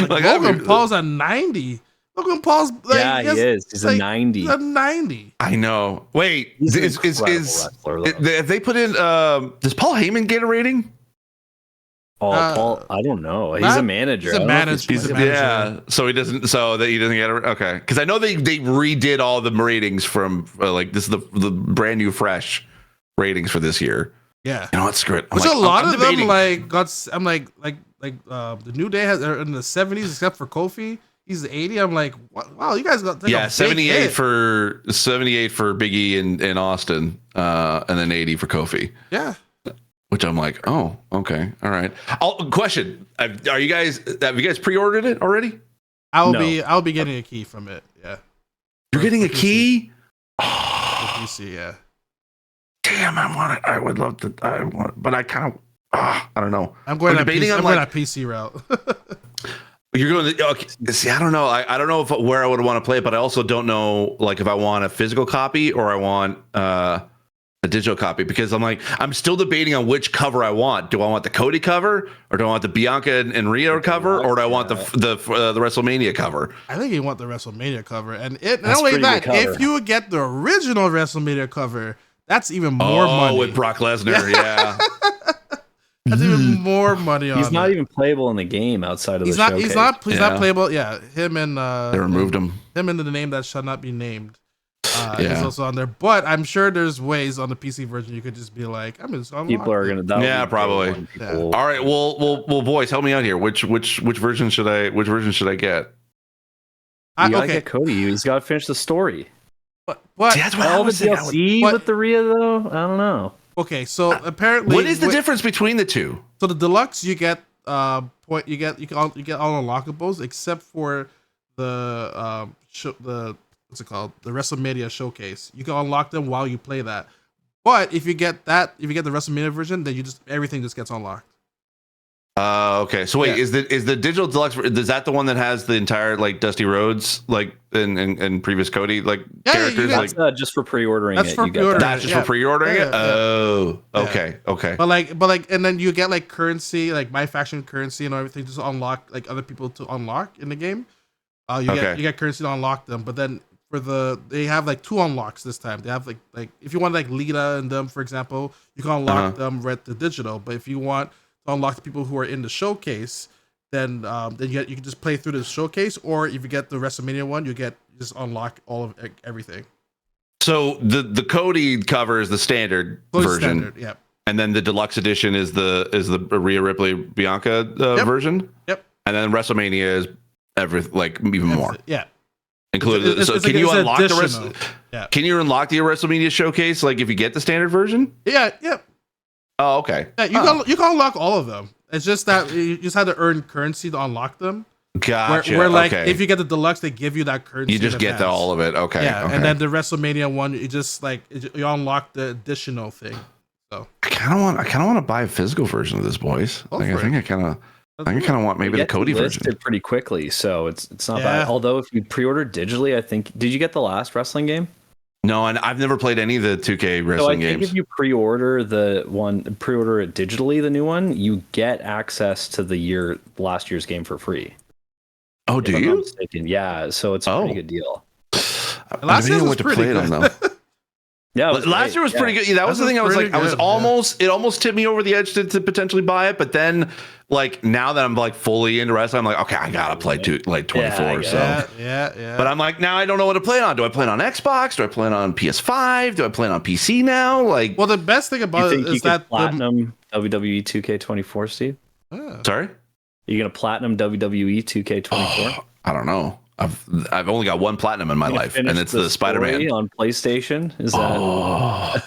[SPEAKER 1] Like Logan Paul's a 90. Logan Paul's like,
[SPEAKER 3] he is. He's a 90.
[SPEAKER 1] He's a 90.
[SPEAKER 2] I know. Wait,
[SPEAKER 3] He's an
[SPEAKER 2] is
[SPEAKER 3] incredible wrestler, though.
[SPEAKER 2] have they put in? Does Paul Heyman get a rating?
[SPEAKER 3] Oh, Paul, I don't know. He's a manager.
[SPEAKER 1] He's a manager.
[SPEAKER 2] Yeah, so he doesn't get a okay. Because I know they redid all the ratings from like this is the brand new fresh ratings for this year.
[SPEAKER 1] Yeah,
[SPEAKER 2] you know what? Screw it.
[SPEAKER 1] Which a lot of them like got. I'm like the New Day has in the 70s except for Kofi. He's 80. I'm like, wow, you guys got
[SPEAKER 2] 78 for Biggie and Austin, and then 80 for Kofi.
[SPEAKER 1] Yeah.
[SPEAKER 2] Which I'm like, oh, okay, all right. Question: have you guys pre-ordered it already?
[SPEAKER 1] I'll be getting a key from it. Yeah.
[SPEAKER 2] You're getting a key?
[SPEAKER 1] PC, yeah.
[SPEAKER 2] Damn, I want it. I would love to. I want, but I kind of. I don't know.
[SPEAKER 1] I'm going that PC route.
[SPEAKER 2] You're going. Okay, see, I don't know. I don't know where I would want to play it, but I also don't know like if I want a physical copy or I want a digital copy, because I'm still debating on which cover I want. Do I want the Cody cover, or do I want the Bianca and Rio cover, or do I want the WrestleMania cover?
[SPEAKER 1] I think you want the WrestleMania cover, and not only that, if you would get the original WrestleMania cover, that's even more money.
[SPEAKER 2] With Brock Lesnar, yeah.
[SPEAKER 1] That's even more money on
[SPEAKER 3] He's not even playable in the game outside of the showcase.
[SPEAKER 1] He's not playable. Yeah, him and
[SPEAKER 2] they removed him.
[SPEAKER 1] Him and the name that shall not be named. Is also on there, but I'm sure there's ways on the PC version you could just be like, I'm just
[SPEAKER 3] people are gonna.
[SPEAKER 2] Yeah, probably.
[SPEAKER 3] Yeah.
[SPEAKER 2] All right, well, boys, help me out here. Which version should I get?
[SPEAKER 3] You gotta get Cody. He's got to finish the story.
[SPEAKER 1] What?
[SPEAKER 2] See, that's what
[SPEAKER 3] all the DLC with the Rhea though. I don't know.
[SPEAKER 1] Okay, so apparently,
[SPEAKER 2] what is the difference between the two?
[SPEAKER 1] So the deluxe, you get you get all unlockables except for the what's it called? The WrestleMania showcase. You can unlock them while you play that. But if you get the WrestleMania version, then everything just gets unlocked.
[SPEAKER 2] Okay. So wait, is the digital deluxe? Is that the one that has the entire like Dusty Rhodes like and previous Cody characters?
[SPEAKER 3] That's just for pre-ordering.
[SPEAKER 1] That's
[SPEAKER 3] it.
[SPEAKER 1] for pre-ordering.
[SPEAKER 2] That's just for pre-ordering it. Oh, okay, okay.
[SPEAKER 1] But like, and then you get like currency, like my faction currency and everything, just unlock like other people to unlock in the game. You get currency to unlock them, but then they have like 2 unlocks this time. They have like if you want like Lita and them, for example, you can unlock them with the digital. But if you want to unlock the people who are in the showcase, then you can just play through the showcase. Or if you get the WrestleMania one, you just unlock all of everything.
[SPEAKER 2] So the Cody cover is the standard version,
[SPEAKER 1] yeah.
[SPEAKER 2] And then the deluxe edition is the Rhea Ripley Bianca version.
[SPEAKER 1] Yep.
[SPEAKER 2] And then WrestleMania is even more.
[SPEAKER 1] Yeah.
[SPEAKER 2] Included. So can you unlock the rest?
[SPEAKER 1] Yeah.
[SPEAKER 2] Can you unlock the WrestleMania showcase like if you get the standard version?
[SPEAKER 1] Yeah.
[SPEAKER 2] Oh, okay.
[SPEAKER 1] Yeah, you can unlock all of them. It's just that you just had to earn currency to unlock them.
[SPEAKER 2] Gotcha.
[SPEAKER 1] Where like if you get the deluxe, they give you that currency.
[SPEAKER 2] You just get all of it. Okay.
[SPEAKER 1] Yeah,
[SPEAKER 2] okay.
[SPEAKER 1] and then the WrestleMania one, you just like you unlock the additional thing. So
[SPEAKER 2] I kind of want to buy a physical version of this, boys. I think I kind of want maybe the Cody version.
[SPEAKER 3] Pretty quickly, so it's not bad. Although if you pre-order digitally, I think did you get the last wrestling game?
[SPEAKER 2] No, and I've never played any of the 2K wrestling games.
[SPEAKER 3] If you pre-order it digitally, the new one, you get access to last year's game for free.
[SPEAKER 2] Oh, do you?
[SPEAKER 3] Yeah, so it's a pretty good deal.
[SPEAKER 1] Last year was pretty good. Though.
[SPEAKER 3] Yeah,
[SPEAKER 2] last year was pretty good. Yeah, that was the thing. It almost tipped me over the edge to potentially buy it, but then like now that I'm like fully into wrestling, I'm like, okay, I gotta play 24.
[SPEAKER 1] Yeah.
[SPEAKER 2] But I'm like, now I don't know what to play it on. Do I play it on Xbox? Do I play it on PS5? Do I play it on PC now? Like,
[SPEAKER 1] well, the best thing about it is that
[SPEAKER 3] platinum WWE 2K24, Steve.
[SPEAKER 2] Sorry,
[SPEAKER 3] you gonna platinum WWE 2K24?
[SPEAKER 2] I don't know. I've only got one platinum in my life, and it's the Spider-Man
[SPEAKER 3] on PlayStation. Is that?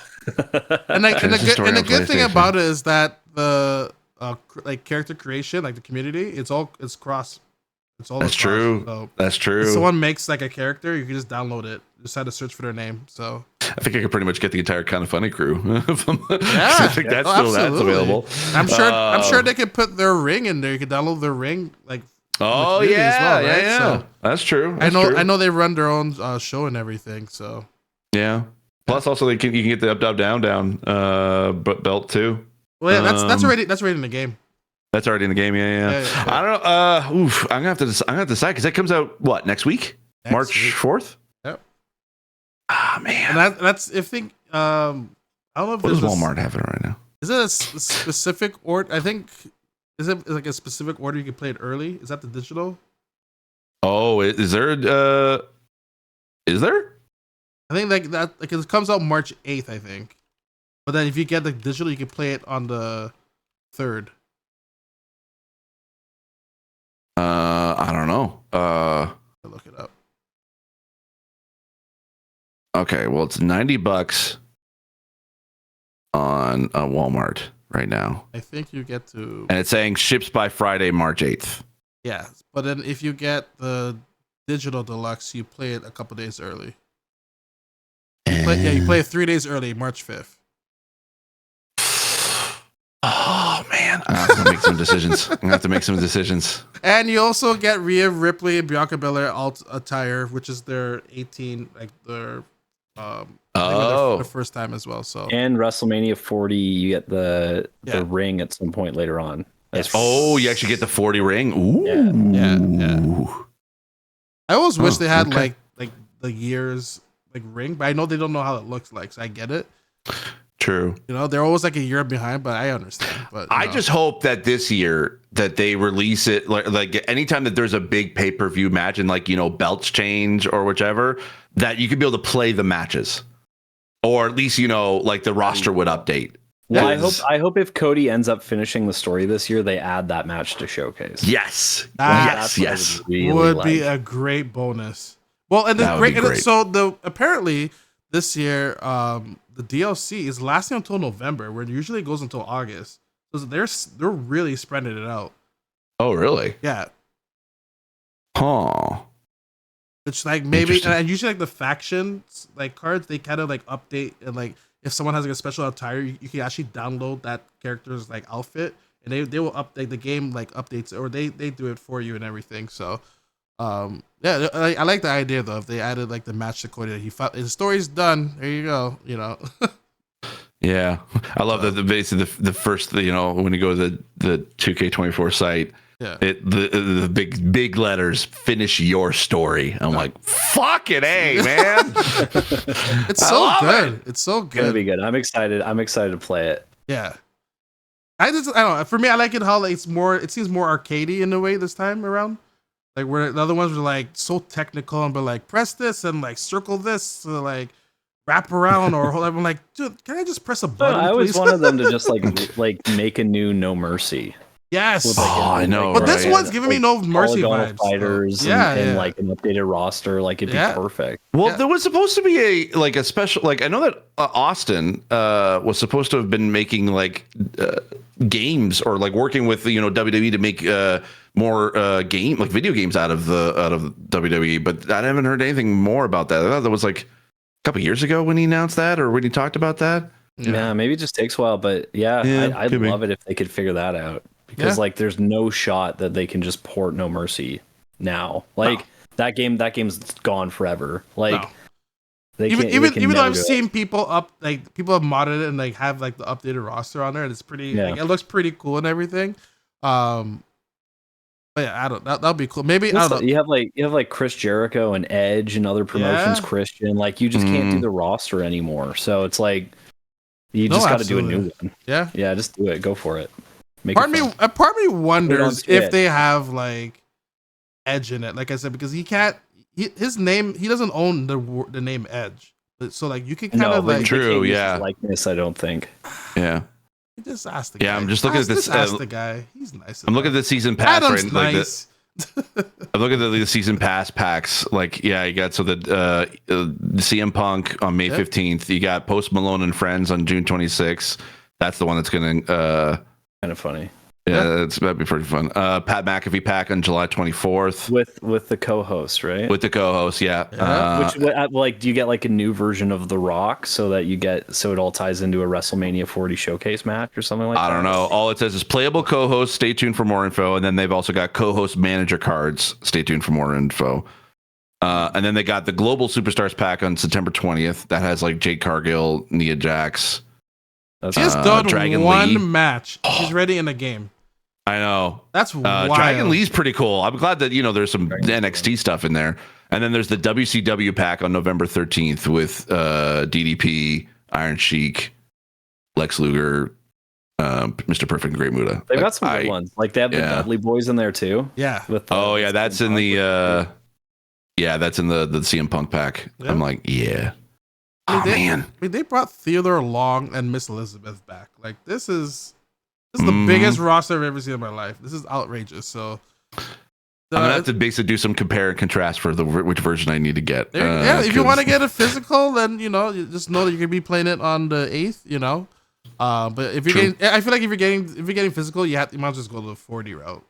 [SPEAKER 1] And the good thing about it is that the like character creation, like the community, it's cross. It's all.
[SPEAKER 2] That's true.
[SPEAKER 1] So
[SPEAKER 2] that's true.
[SPEAKER 1] If someone makes like a character, you can just download it. Just had to search for their name. So
[SPEAKER 2] I think I could pretty much get the entire Kind of Funny crew. I think that's available.
[SPEAKER 1] I'm sure they could put their ring in there. You could download their ring like.
[SPEAKER 2] Oh yeah, as well, right? Yeah. So, that's true.
[SPEAKER 1] I know they run their own show and everything. So
[SPEAKER 2] yeah. Plus, also you can get the up, down belt too.
[SPEAKER 1] Well, yeah, that's already in the game.
[SPEAKER 2] That's already in the game. Yeah. I don't know. I'm gonna have to decide because that comes out next week, March 4th.
[SPEAKER 1] Yep.
[SPEAKER 2] Ah man.
[SPEAKER 1] And that's if think. I don't know if
[SPEAKER 2] what does Walmart have it right now?
[SPEAKER 1] Is it a specific order? I think. Is it like a specific order you can play it early? Is that the digital?
[SPEAKER 2] Oh, is there? Is there?
[SPEAKER 1] I think like that. Like it comes out March 8th, I think. But then if you get the digital, you can play it on the 3rd.
[SPEAKER 2] I don't know.
[SPEAKER 1] I'll look it up.
[SPEAKER 2] Okay, well it's $90 on Walmart right now.
[SPEAKER 1] I think you get to,
[SPEAKER 2] and it's saying ships by Friday, March 8th.
[SPEAKER 1] Yeah, but then if you get the digital deluxe, you play it a couple days early. You play it 3 days early, March 5th.
[SPEAKER 2] Oh man, I have to make some decisions.
[SPEAKER 1] And you also get Rhea Ripley and Bianca Belair alt attire, which is their 18, like their the first time as well. So
[SPEAKER 3] and WrestleMania 40, you get the ring at some point later on.
[SPEAKER 2] Oh, you actually get the 40 ring. Ooh,
[SPEAKER 1] yeah. I always wish they had like the years like ring, but I know they don't know how it looks like, so I get it.
[SPEAKER 2] True.
[SPEAKER 1] You know, they're always like a year behind, but I understand. But
[SPEAKER 2] I just hope that this year that they release it like anytime that there's a big pay-per-view match and like, you know, belts change or whichever, that you could be able to play the matches. Or at least, you know, like the roster would update.
[SPEAKER 3] Well, I hope if Cody ends up finishing the story this year, they add that match to Showcase.
[SPEAKER 2] Yes.
[SPEAKER 1] Yes. Would be a great bonus. Well, and the great. So apparently this year, the DLC is lasting until November, where it usually goes until August. So they're really spreading it out.
[SPEAKER 2] Oh, really?
[SPEAKER 1] Yeah.
[SPEAKER 2] Huh.
[SPEAKER 1] It's like maybe, and usually like the factions like cards, they kind of like update, and like if someone has like a special attire, you can actually download that character's like outfit, and they will update the game, like updates, or they do it for you and everything. So yeah, I like the idea though. If they added like the match to Cody, his story's done. There you go. You know.
[SPEAKER 2] Yeah, I love that basically the first, you know, when you go to the 2K24 site, the big letters, finish your story. I'm like, fucking A, man.
[SPEAKER 1] It's so good. It's so good.
[SPEAKER 3] It's gonna be good. I'm excited to play it.
[SPEAKER 1] Yeah. I don't know. For me, I like it how like it seems more arcadey in a way this time around. Like where the other ones were like so technical and but like press this and like circle this to like wrap around or hold up. I'm like, dude, can I just press a button?
[SPEAKER 3] I always wanted them to just like make a new No Mercy.
[SPEAKER 1] Yes.
[SPEAKER 3] With, like,
[SPEAKER 2] I know.
[SPEAKER 1] But this
[SPEAKER 2] right?
[SPEAKER 1] one's giving me no mercy
[SPEAKER 3] polygonal
[SPEAKER 1] vibes.
[SPEAKER 3] fighters and like an updated roster. Like, it'd be perfect.
[SPEAKER 2] Well, there was supposed to be a special, like, I know that Austin was supposed to have been making like games or like working with WWE to make more video games out of WWE, but I haven't heard anything more about that. I thought that was like a couple years ago when he announced that or when he talked about that.
[SPEAKER 3] Yeah, maybe it just takes a while, but I'd love it if they could figure that out, because like there's no shot that they can just port No Mercy now. Like that game's gone forever. Like
[SPEAKER 1] even though I've seen people people have modded it and like have like the updated roster on there, and it's pretty like, it looks pretty cool and everything. But yeah, that'll be cool. Maybe I don't know.
[SPEAKER 3] You have like Chris Jericho and Edge and other promotions, Christian. Like, you just can't do the roster anymore. So it's like you just got to do a new one. Yeah, just do it. Go for it.
[SPEAKER 1] Part of me wonders if they have like Edge in it. Like I said, because his name, he doesn't own the name Edge. So like you can kind of like
[SPEAKER 2] true,
[SPEAKER 3] likeness. I don't think.
[SPEAKER 2] Yeah.
[SPEAKER 1] Just ask the guy.
[SPEAKER 2] Yeah, I'm just looking at this.
[SPEAKER 1] Ask the guy. He's nice.
[SPEAKER 2] I'm looking at the season pass.
[SPEAKER 1] Adam's
[SPEAKER 2] right?
[SPEAKER 1] nice.
[SPEAKER 2] I'm looking at the season pass packs. Like, yeah, you got the CM Punk on May 15th. You got Post Malone and Friends on June 26th. That's the one that's going to
[SPEAKER 3] kind of funny.
[SPEAKER 2] Yeah, that'd be pretty fun. Pat McAfee pack on July 24th
[SPEAKER 3] with the co-host, right?
[SPEAKER 2] With the co-host, yeah.
[SPEAKER 3] Which like, do you get like a new version of The Rock so it all ties into a WrestleMania 40 showcase match or something like that?
[SPEAKER 2] I don't know. All it says is playable co-host. Stay tuned for more info. And then they've also got co-host manager cards. Stay tuned for more info. And then they got the Global Superstars pack on September 20th. That has like Jade Cargill, Nia Jax.
[SPEAKER 1] She's done Dragon one Lee. Match. She's ready in the game.
[SPEAKER 2] I know.
[SPEAKER 1] That's wild.
[SPEAKER 2] Dragon Lee's pretty cool. I'm glad that there's some NXT stuff in there. And then there's the WCW pack on November 13th with DDP, Iron Sheik, Lex Luger, Mr. Perfect, and Great Muta.
[SPEAKER 3] They've got some good ones. Like, they have the Dudley Boys in there too.
[SPEAKER 1] Yeah.
[SPEAKER 2] That's in the that's in the CM Punk pack. Yeah. I'm like, yeah.
[SPEAKER 1] They brought Theodore Long and Miss Elizabeth back. Like, this is the biggest roster I've ever seen in my life. This is outrageous. So
[SPEAKER 2] I'm gonna have to basically do some compare and contrast for which version I need to get.
[SPEAKER 1] If you want to get a physical, then you just know that you're gonna be playing it on the 8th. But if you're I feel like if you're getting physical, you might as well just go to the 40 route.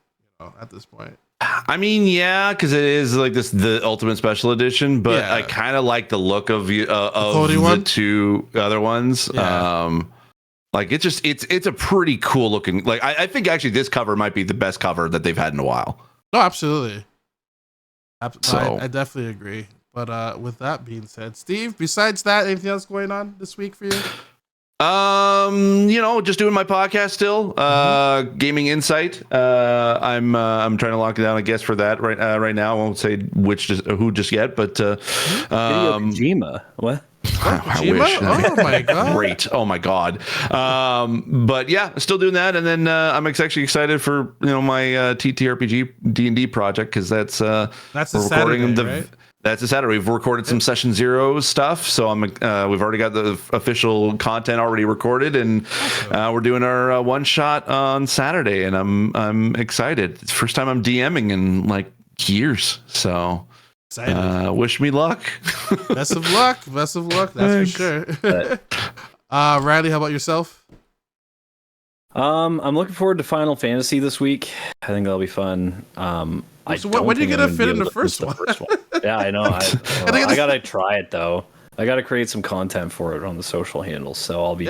[SPEAKER 1] At this point.
[SPEAKER 2] I mean, yeah, because it is like the Ultimate Special Edition, but I kind of like the look of the two other ones. Yeah. Like, it's a pretty cool looking. Like, I think actually this cover might be the best cover that they've had in a while.
[SPEAKER 1] No, absolutely. So I definitely agree. But with that being said, Steve, besides that, anything else going on this week for you?
[SPEAKER 2] Just doing my podcast still. Gaming Insight. I'm trying to lock it down, I guess, for that right now. I won't say who just yet, but
[SPEAKER 3] Kojima. What?
[SPEAKER 2] I wish.
[SPEAKER 1] Oh my god!
[SPEAKER 2] Great. Oh my god. But yeah, still doing that, and then I'm actually excited for my TTRPG D&D project, because that's
[SPEAKER 1] a Saturday, right?
[SPEAKER 2] That's a Saturday. We've recorded some Session Zero stuff, so we've already got the official content already recorded, and we're doing our one shot on Saturday, and I'm excited. It's the first time I'm DMing in like years, so wish me luck.
[SPEAKER 1] Best of luck. That's for sure. Riley, how about yourself?
[SPEAKER 3] I'm looking forward to Final Fantasy this week. I think that'll be fun.
[SPEAKER 1] So when are you gonna fit in the first one?
[SPEAKER 3] Yeah, I know. I gotta try it though. I gotta create some content for it on the social handles, so I'll be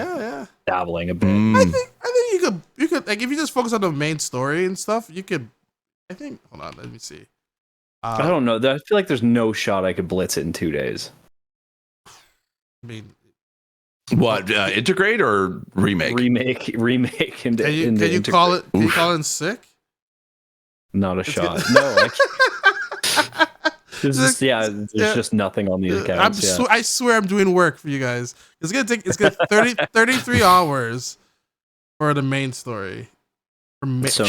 [SPEAKER 3] dabbling a bit.
[SPEAKER 1] I think you could like, if you just focus on the main story and stuff, you could. I think. Hold on, let me see.
[SPEAKER 3] I don't know. I feel like there's no shot I could blitz it in 2 days.
[SPEAKER 1] I mean,
[SPEAKER 2] what integrate or remake?
[SPEAKER 3] Remake into.
[SPEAKER 1] Can you call it? Can you call it sick?
[SPEAKER 3] Not a shot. No. There's just nothing on these accounts.
[SPEAKER 1] I swear I'm doing work for you guys. It's gonna 33 hours for the main story.
[SPEAKER 3] So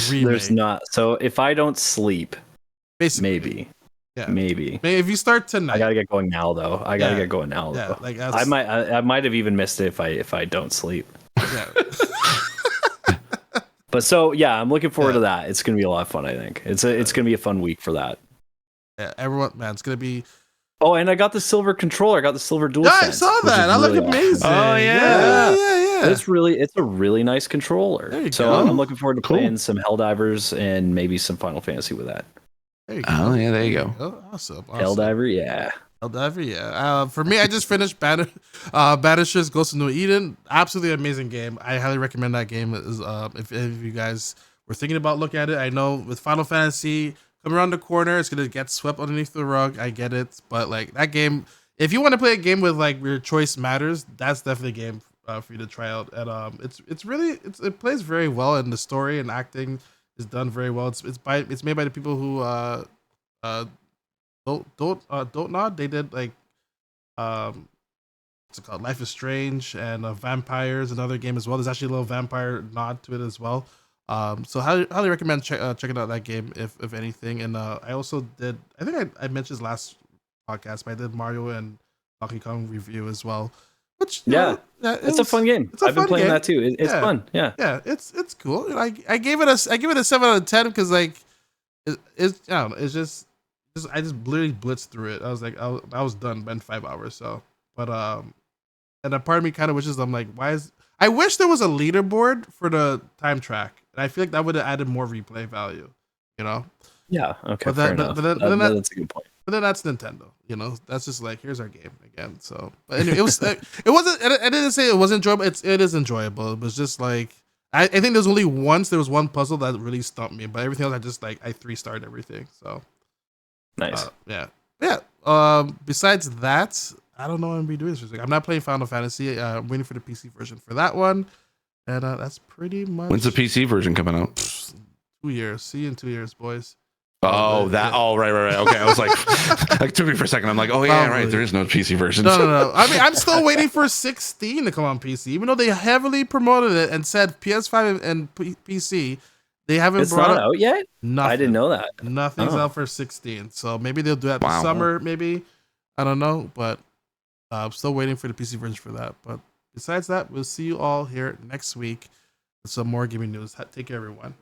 [SPEAKER 3] there's not. So if I don't sleep, basically, maybe.
[SPEAKER 1] If you start tonight,
[SPEAKER 3] I gotta get going now though.
[SPEAKER 1] Like
[SPEAKER 3] I might have even missed it if I don't sleep.
[SPEAKER 1] Yeah.
[SPEAKER 3] But so yeah, I'm looking forward to that. It's gonna be a lot of fun. I think it's gonna be a fun week for that.
[SPEAKER 1] Yeah, everyone, man, it's gonna be.
[SPEAKER 3] Oh, and I got the silver controller. I got the silver DualSense.
[SPEAKER 1] Yeah, I saw that. That looked amazing.
[SPEAKER 2] Oh yeah.
[SPEAKER 3] It's a really nice controller.
[SPEAKER 1] There you
[SPEAKER 3] so
[SPEAKER 1] go.
[SPEAKER 3] I'm looking forward to playing some Helldivers and maybe some Final Fantasy with that.
[SPEAKER 1] There you go.
[SPEAKER 2] Oh yeah, there you go.
[SPEAKER 1] Oh, awesome.
[SPEAKER 3] Helldiver, yeah.
[SPEAKER 1] Helldiver, yeah. For me, I just finished Banishers Ghost of New Eden. Absolutely amazing game. I highly recommend that game. If you guys were thinking about looking at it, I know with Final Fantasy coming around the corner, it's gonna get swept underneath the rug. I get it, but like that game, if you want to play a game with like your choice matters, that's definitely a game for you to try out. And it plays very well, and the story and acting is done very well. It's made by the people who don't nod. They did like what's it called, Life is Strange and Vampires, another game as well. There's actually a little vampire nod to it as well. So highly recommend checking out that game if anything. And I also did, I think I mentioned this last podcast, but I did Mario and Donkey Kong review as well. Which it's
[SPEAKER 3] a fun game. I've been playing that too. It's fun. Yeah,
[SPEAKER 1] it's cool. I give it a 7 out of 10 because like it's I don't know, it's just I just literally blitzed through it. I was like I was done in 5 hours. So, but and a part of me kind of wishes, I'm like, I wish there was a leaderboard for the time track, and I feel like that would have added more replay value. You know?
[SPEAKER 3] Yeah. Okay. Fair enough. That's a good point.
[SPEAKER 1] But then that's Nintendo, that's just like, here's our game again. So, but anyway, it wasn't, I didn't say it wasn't enjoyable. It is enjoyable. It was just like, I think there was one puzzle that really stumped me, but everything else I just like, I 3-starred everything. So
[SPEAKER 3] nice.
[SPEAKER 1] Yeah. Besides that, I don't know what I'm gonna be doing this week. I'm not playing Final Fantasy. I'm waiting for the PC version for that one. And that's pretty much.
[SPEAKER 2] When's the PC version coming out?
[SPEAKER 1] 2 years. See you in 2 years, boys.
[SPEAKER 2] Oh, that. Oh, right. Okay, I was like, it took me for a second. I'm like, oh yeah, right. There is no PC version.
[SPEAKER 1] No. I mean, I'm still waiting for 16 to come on PC, even though they heavily promoted it and said PS5 and PC. They haven't brought it
[SPEAKER 3] out yet.
[SPEAKER 1] Nothing.
[SPEAKER 3] I didn't know that.
[SPEAKER 1] Nothing's out for 16. So maybe they'll do that this summer. Maybe, I don't know. But I'm still waiting for the PC version for that. But besides that, we'll see you all here next week with some more gaming news. Take care, everyone.